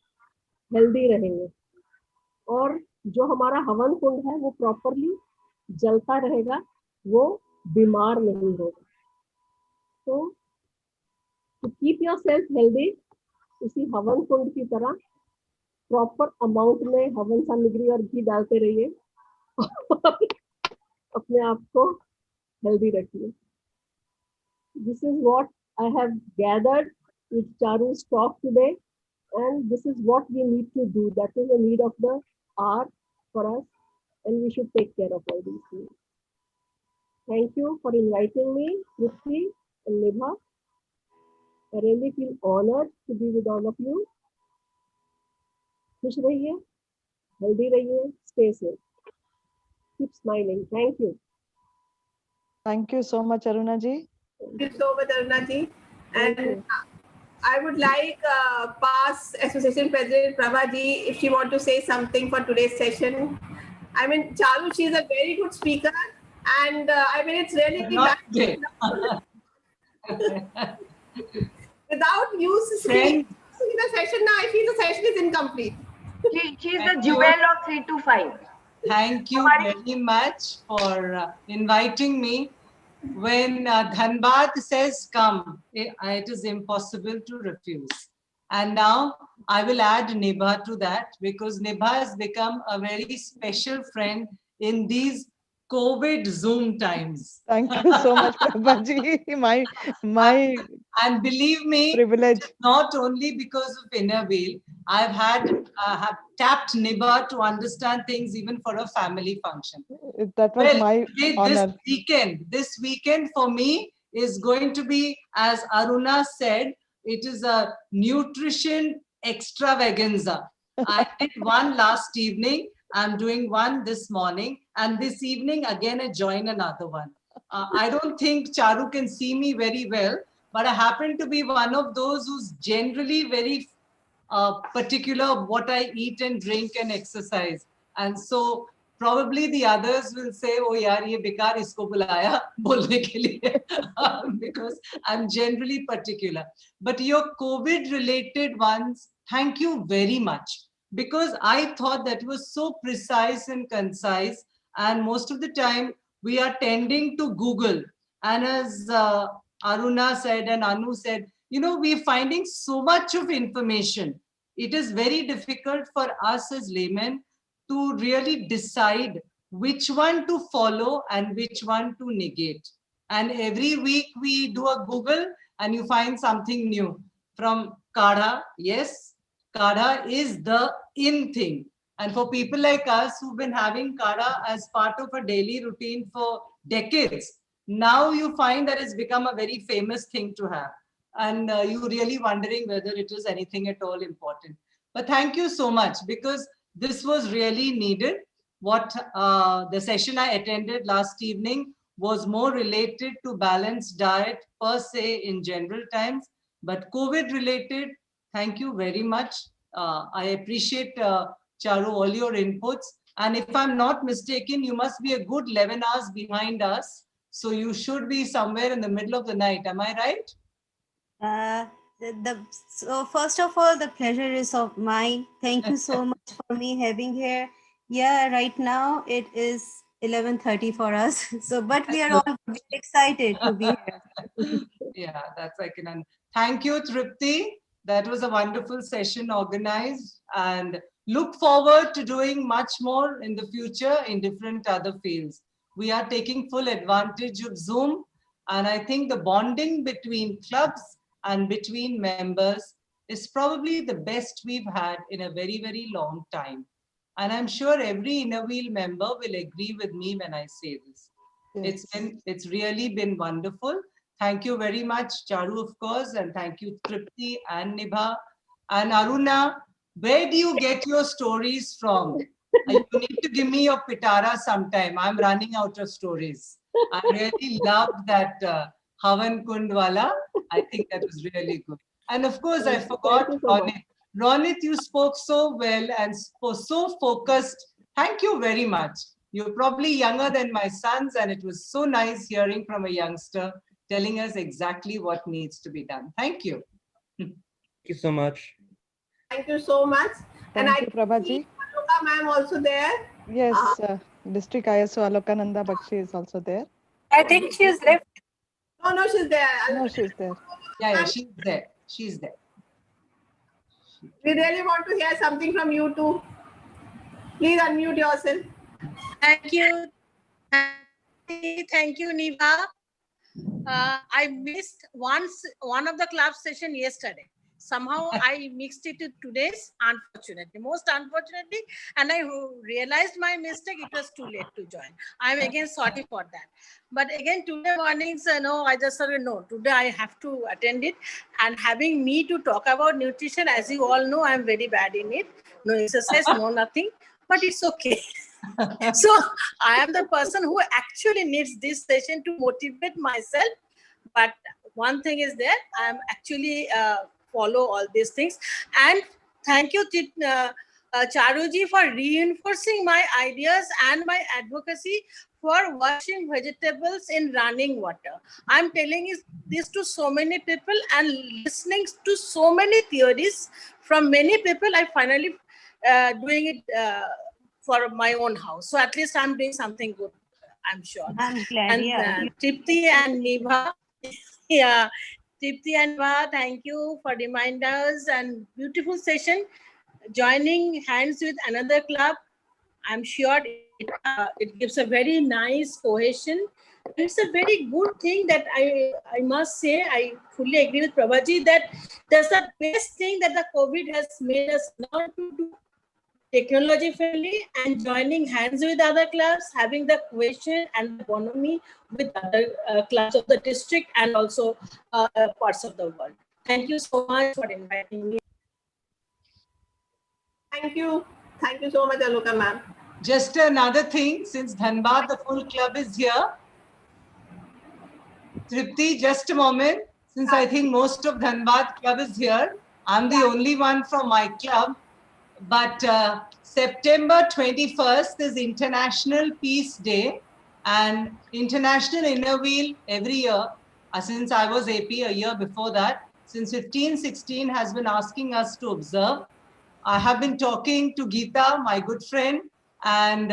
हेल्दी रहेंगे, और जो हमारा हवन कुंड है वो प्रॉपरली जलता रहेगा, वो बीमार नहीं होगा। तो to keep yourself healthy, उसी हवन कुंड की तरह प्रॉपर अमाउंट में हवन सामग्री और घी डालते रहिए अपने आप को हेल्दी रखिए। This is what I have gathered with Charu's talk today, and this is what we need to do. That is the need of the hour for us, and we should take care of all these things. Thank you for inviting me, Prithvi and Nibha. I really feel honored to be with all of you. खुश रहिए, healthy रहिए, stay safe. Keep smiling. Thank you. Thank you so much, Aruna ji. Thank you so much, Aruna ji. Thank And you. I would like past Association President Prabha ji, if she want to say something for today's session. I mean, Charu, she is a very good speaker, and I mean, it's really Not today. without you speaking in the session now, I feel the session is incomplete. She is the jewel of 3 to 5. Thank you very much for inviting me. When Dhanbad says come, it is impossible to refuse. And now I will add Nibha to that, because Nibha has become a very special friend in these COVID Zoom times. Thank you so much, Prabha ji. My and believe me, privilege. Not only because of inner wheel, I've have tapped Nibha to understand things even for a family function. That was my honor. This weekend for me is going to be, as Aruna said, it is a nutrition extravaganza. I did one last evening, I'm doing one this morning, and this evening again I join another one. I don't think Charu can see me very well, but I happen to be one of those who's generally very particular what I eat and drink and exercise. And so probably the others will say, oh yaar, ye bekar isko bulaya bolne ke liye, because I'm generally particular. But your COVID related ones, thank you very much, because I thought that was so precise and concise, and most of the time we are tending to Google. And as Aruna said and Anu said, you know, we're finding so much of information. It is very difficult for us as laymen to really decide which one to follow and which one to negate. And every week we do a Google and you find something new. From Kadha, yes, Kadha is the in thing. And for people like us who've been having Kadha as part of a daily routine for decades, now you find that it's become a very famous thing to have. And you're really wondering whether it is anything at all important. But thank you so much, because this was really needed. What the session I attended last evening was more related to balanced diet per se in general times, but COVID related. Thank you very much. I appreciate, Charu, all your inputs. And if I'm not mistaken, you must be a good 11 hours behind us. So you should be somewhere in the middle of the night. Am I right? So first of all, the pleasure is of mine. Thank you so much for me having here. Yeah, right now it is 11:30 for us. So, but we are all very excited to be here. Yeah, that's I can. Thank you, Tripti. That was a wonderful session organized, and look forward to doing much more in the future in different other fields. We are taking full advantage of Zoom, and I think the bonding between clubs and between members is probably the best we've had in a very, very long time. And I'm sure every Inner Wheel member will agree with me when I say this. Yes. It's really been wonderful. Thank you very much, Charu, of course, and thank you, Tripti and Nibha. And Aruna, where do you get your stories from? You need to give me your pitara sometime. I'm running out of stories. I really loved that Havan Kundwala. I think that was really good. And of course, I forgot Ronit. Ronit, you spoke so well and so focused. Thank you very much. You're probably younger than my sons, and it was so nice hearing from a youngster telling us exactly what needs to be done. Thank you. Thank you so much. Thank you so much. Thank you, Prabhaji. Aloka ma'am also there. Yes, District ISO Alokananda Bakshi is also there. I think she's left. No, she's there. No, she's there. Yeah, she's there. She's there. We really want to hear something from you too. Please unmute yourself. Thank you. Thank you, Niva. I missed one of the club session yesterday. Somehow I mixed it to today's, unfortunately, most unfortunately, and I realized my mistake. It was too late to join. I'm again sorry for that. But again, today mornings, no, I just said, no, today I have to attend it. And having me to talk about nutrition, as you all know, I'm very bad in it. No exercise, no nothing, but it's okay. So I am the person who actually needs this session to motivate myself. But one thing is that I'm actually follow all these things. And thank you, Charuji, for reinforcing my ideas and my advocacy for washing vegetables in running water. I'm telling this to so many people and listening to so many theories from many people. I finally doing it for my own house. So at least I'm doing something good, I'm sure. I'm glad, And yeah. Tripti and Nibha, yeah, Tripti and Nibha, thank you for reminders and beautiful session. Joining hands with another club, I'm sure it gives a very nice cohesion. It's a very good thing that I must say, I fully agree with Prabhaji that that's the best thing that the COVID has made us learn to do technology friendly and joining hands with other clubs, having the cohesion and the bonhomie with other clubs of the district and also parts of the world. Thank you so much for inviting me. Thank you. Thank you so much, Aloka ma'am. Just another thing, since Dhanbad, the full club is here. Tripti, just a moment. Since I think most of Dhanbad club is here, I'm the only one from my club. But September 21st is International Peace Day and International Inner Wheel every year. Since I was AP a year before that, since 15-16 has been asking us to observe. I have been talking to Geeta, my good friend, and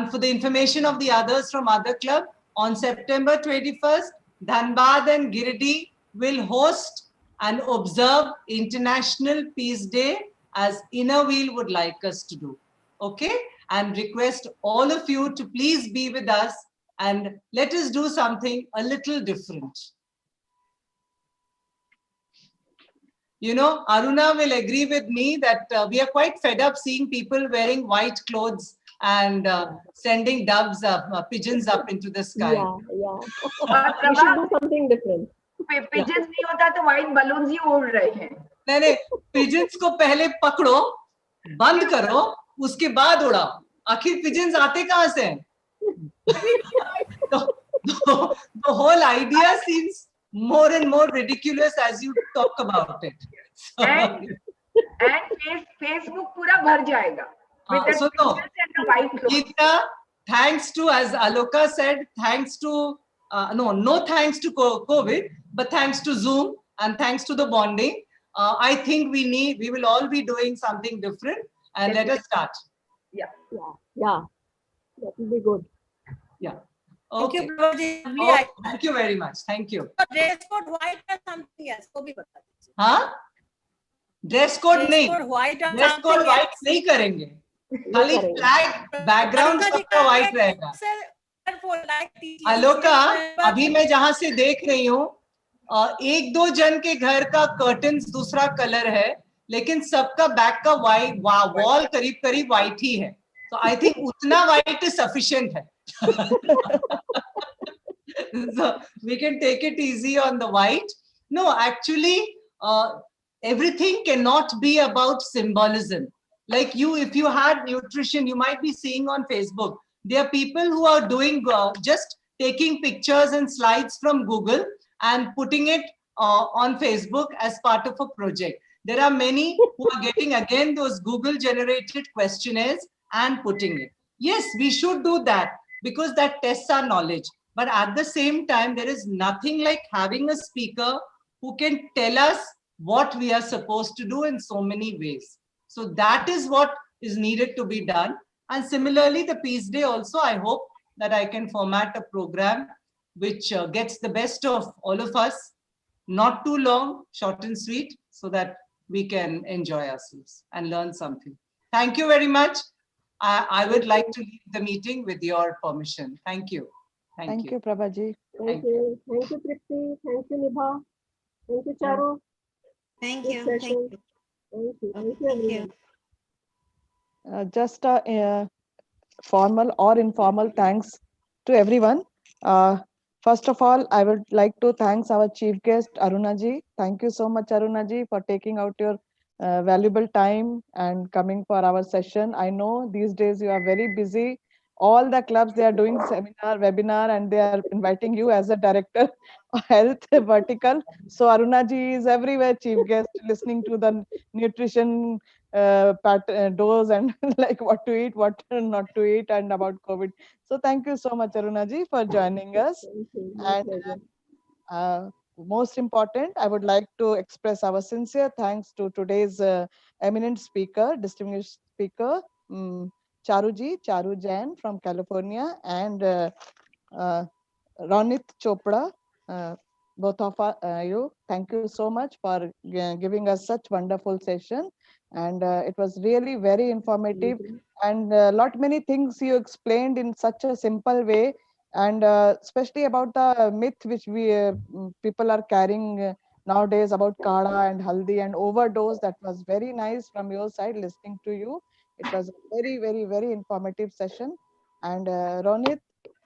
for the information of the others from other club, on September 21st, Dhanbad and Giridih will host and observe International Peace Day as Inner Wheel would like us to do. Okay? And request all of you to please be with us and let us do something a little different. You know, Aruna will agree with me that we are quite fed up seeing people wearing white clothes and sending doves up, pigeons up into the sky. Yeah. We should do something different. Pigeons नहीं होता तो white balloons ही उड़ रहे हैं. नहीं, pigeons को पहले पकड़ो, बंद करो, उसके बाद उड़ाओ. आखिर pigeons आते कहाँ से हैं? The whole idea seems more and more ridiculous as you talk about it. So, and Facebook पूरा भर जाएगा. With the pigeons and the white clothes. Geeta, thanks to, as Aloka said, thanks to, no thanks to COVID, but thanks to Zoom and thanks to the bonding, I think we will all be doing something different, and let us start. Yeah. Yeah. That will be good. Yeah. Thank Okay. you, Prabhuji. Lovely Oh, idea. thank you very much. Thank you. Dress code white or something else? वो भी बता दीजिए. हाँ? Dress code Dress नहीं. code white or Dress code something white else? नहीं करेंगे. खाली करेंगे. flag background Aruka ji, सबका white रहेगा. colorful like TTC Aloka, member. अभी मैं जहां से देख रही हूँ, एक दो जन के घर का कर्टन्स दूसरा कलर है, लेकिन सबका बैक का वाइट वॉल करीब करीब व्हाइट ही है. तो आई थिंक उतना व्हाइट सफिशिएंट है. So we can take it easy on the white. No, actually, everything cannot be about symbolism. Like you, if you had nutrition, you might be seeing on Facebook, there are people who are doing just taking pictures and slides from Google and putting it on Facebook as part of a project. There are many who are getting again those Google generated questionnaires and putting it. Yes, we should do that because that tests our knowledge. But at the same time, there is nothing like having a speaker who can tell us what we are supposed to do in so many ways. So that is what is needed to be done. And similarly, the Peace Day also, I hope that I can format a program which gets the best of all of us, not too long, short and sweet, so that we can enjoy ourselves and learn something. Thank you very much. I would like to leave the meeting with your permission. Thank you. Thank you, Prabhaji. Thank you. Thank you, Tripti. Thank you, Nibha. Thank you, Charu. Thank Good you. Thank session. you. Thank you. Thank you, Thank everyone. you. Just a formal or informal thanks to everyone. First of all, I would like to thank our chief guest, Arunaji. Thank you so much, Arunaji, for taking out your valuable time and coming for our session. I know these days you are very busy. All the clubs, they are doing seminar, webinar, and they are inviting you as a director of health vertical. So Arunaji is everywhere, chief guest, listening to the nutrition dose and like what to eat, what not to eat, and about COVID. So thank you so much, Arunaji, for joining us. Thank you. My And pleasure. most important, I would like to express our sincere thanks to today's eminent speaker, distinguished speaker, Charu Jain from California, and Ronit Chopra. Both of you, thank you so much for giving us such wonderful session, and it was really very informative, and lot many things you explained in such a simple way, and especially about the myth which we people are carrying nowadays about kada and haldi and overdose. That was very nice from your side listening to you. It was a very, very, very informative session. And Ronit,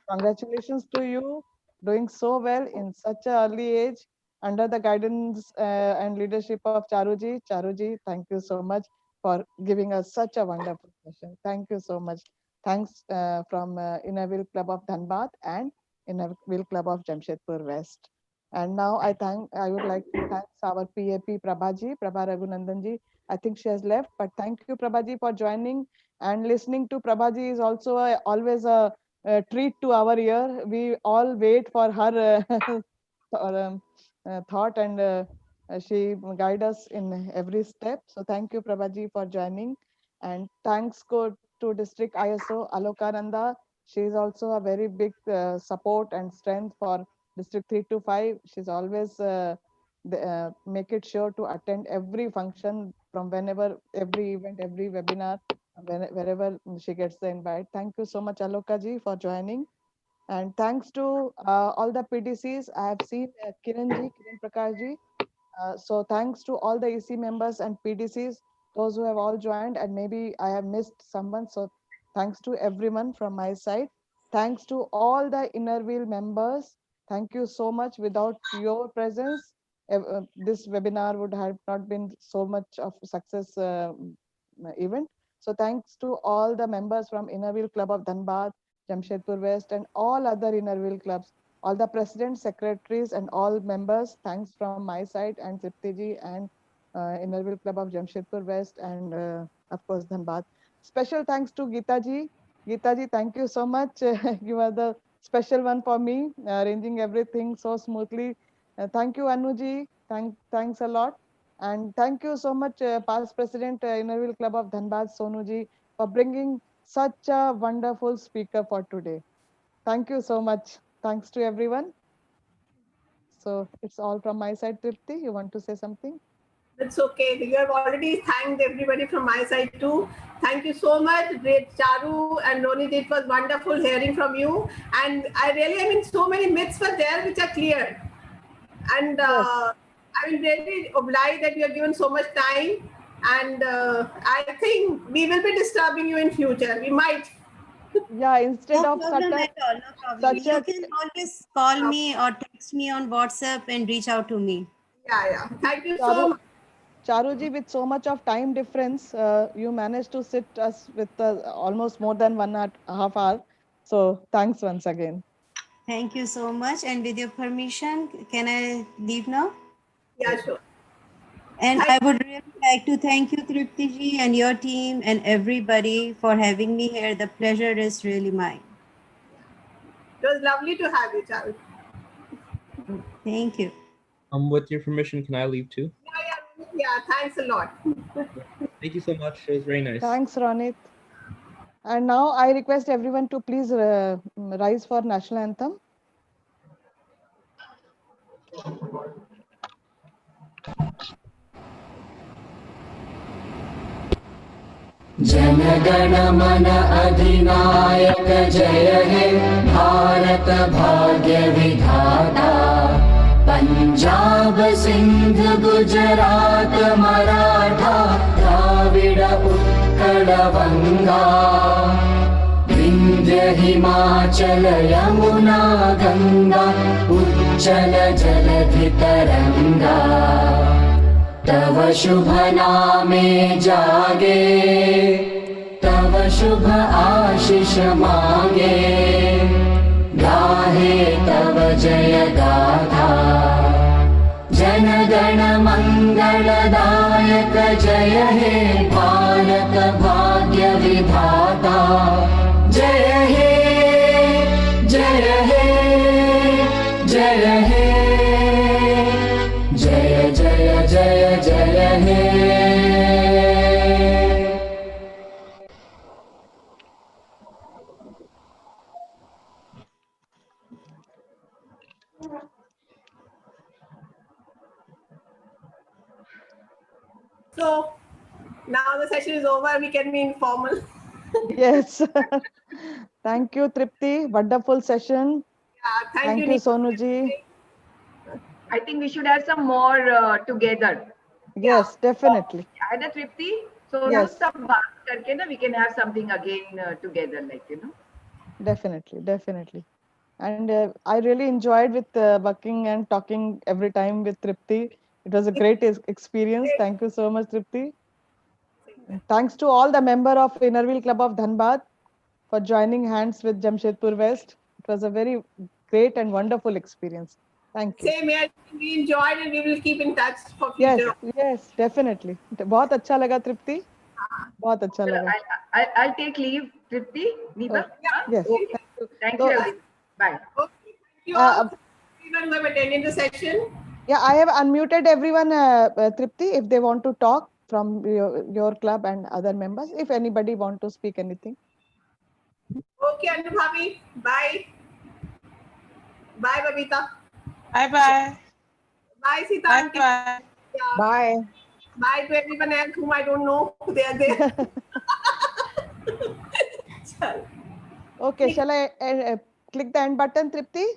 congratulations to you, doing so well in such an early age under the guidance and leadership of Charuji. Charuji, thank you so much for giving us such a wonderful session. Thank you so much. Thanks from Inner Wheel Club of Dhanbad and Inner Wheel Club of Jamshedpur West. And now I would like to thank our PAP Prabhaji, Prabha Raghunandanji. I think she has left, but thank you Prabhaji for joining, and listening to Prabhaji is also always a treat to our ear. We all wait for her thought, and she guide us in every step. So thank you Prabhaji for joining, and thanks go to District ISO Alokananda. She is also a very big support and strength for District 3 to 5. She's always make it sure to attend every function from whenever, every event, every webinar, wherever she gets the invite. Thank you so much, Aloka ji, for joining. And thanks to all the PDCs. I have seen Kiran Prakash ji. So thanks to all the EC members and PDCs, those who have all joined, and maybe I have missed someone. So thanks to everyone from my side. Thanks to all the Inner Wheel members. Thank you so much. Without your presence, this webinar would have not been so much of success event. So thanks to all the members from Inner Wheel Club of Dhanbad, Jamshedpur West, and all other Inner Wheel clubs, all the presidents, secretaries, and all members. Thanks from my side and Tripti ji and Inner Wheel Club of Jamshedpur West, and of course Dhanbad. Special thanks to Geeta ji Geeta ji, thank you so much. You are the special one for me, arranging everything so smoothly. Thank you, Anuji. Thanks a lot. And thank you so much, past President, Innerville Club of Dhanbad, Sonuji, for bringing such a wonderful speaker for today. Thank you so much. Thanks to everyone. So it's all from my side. Tripti, you want to say something? It's okay. You have already thanked everybody from my side too. Thank you so much, great Charu and Ronit. It was wonderful hearing from you. And I mean, so many myths were there which are cleared. And I'm really obliged that you have given so much time. And I think we will be disturbing you in future. We might. Yeah, instead No of problem at all. No problem. such You a can always call me or text me on WhatsApp and reach out to me. Yeah. Thank you so much. Charuji, with so much of time difference, you managed to sit us with almost more than 1.5 hours. So thanks once again. Thank you so much. And with your permission, can I leave now? Yeah, sure. And I would really like to thank you, Tripti ji, and your team and everybody for having me here. The pleasure is really mine. It was lovely to have you, Charu. Thank you. With your permission, can I leave too? Yeah, thanks a lot. Thank you so much. It was very nice. Thanks, Ronit. And now I request everyone to please rise for national anthem. जनगण मन अधिनायक जय हे भारत भाग्य विधाता पंजाब सिंध गुजरात मराठा द्राविड उत्कल बंगा विंध्य हिमाचल यमुना गंगा उच्चल जलधि तरंगा तव शुभ नामे जागे तव शुभ आशीष मांगे गाहे तव जय गाथा जन गण मंगलदायक जय हे भारत भाग्य विधाता जय हे जय हे जय हे जय जय जय जय हे So now the session is over. We can be informal. Yes. Thank you, Tripti. Wonderful session. Yeah, Thank you, Sonuji. I think we should have some more together. Yes, definitely. Add a Tripti. So Yes. some baat karke na, we can have something again together, like, you know. Definitely. And I really enjoyed with working and talking every time with Tripti. It was a great experience. Thank you so much, Tripti. And thanks to all the member of Innerville Club of Dhanbad for joining hands with Jamshedpur West. It was a very great and wonderful experience. Thank you. Same here. We enjoyed and we will keep in touch for Yes, future. yes, definitely. बहुत अच्छा लगा Tripti. बहुत अच्छा लगा. I'll take leave, Tripti. Neeba? Yes. Okay. Thank you, everyone. Bye. Thank you all, everyone who have attended the session. Yeah, I have unmuted everyone, Tripti, if they want to talk from your club and other members. If anybody want to speak anything. Okay, Anubhavi. Bye. Bye, Babita. Bye. Bye, Sita. Bye. Yeah. Bye. Bye to everyone else whom I don't know. They are there. Okay, shall I click the end button, Tripti?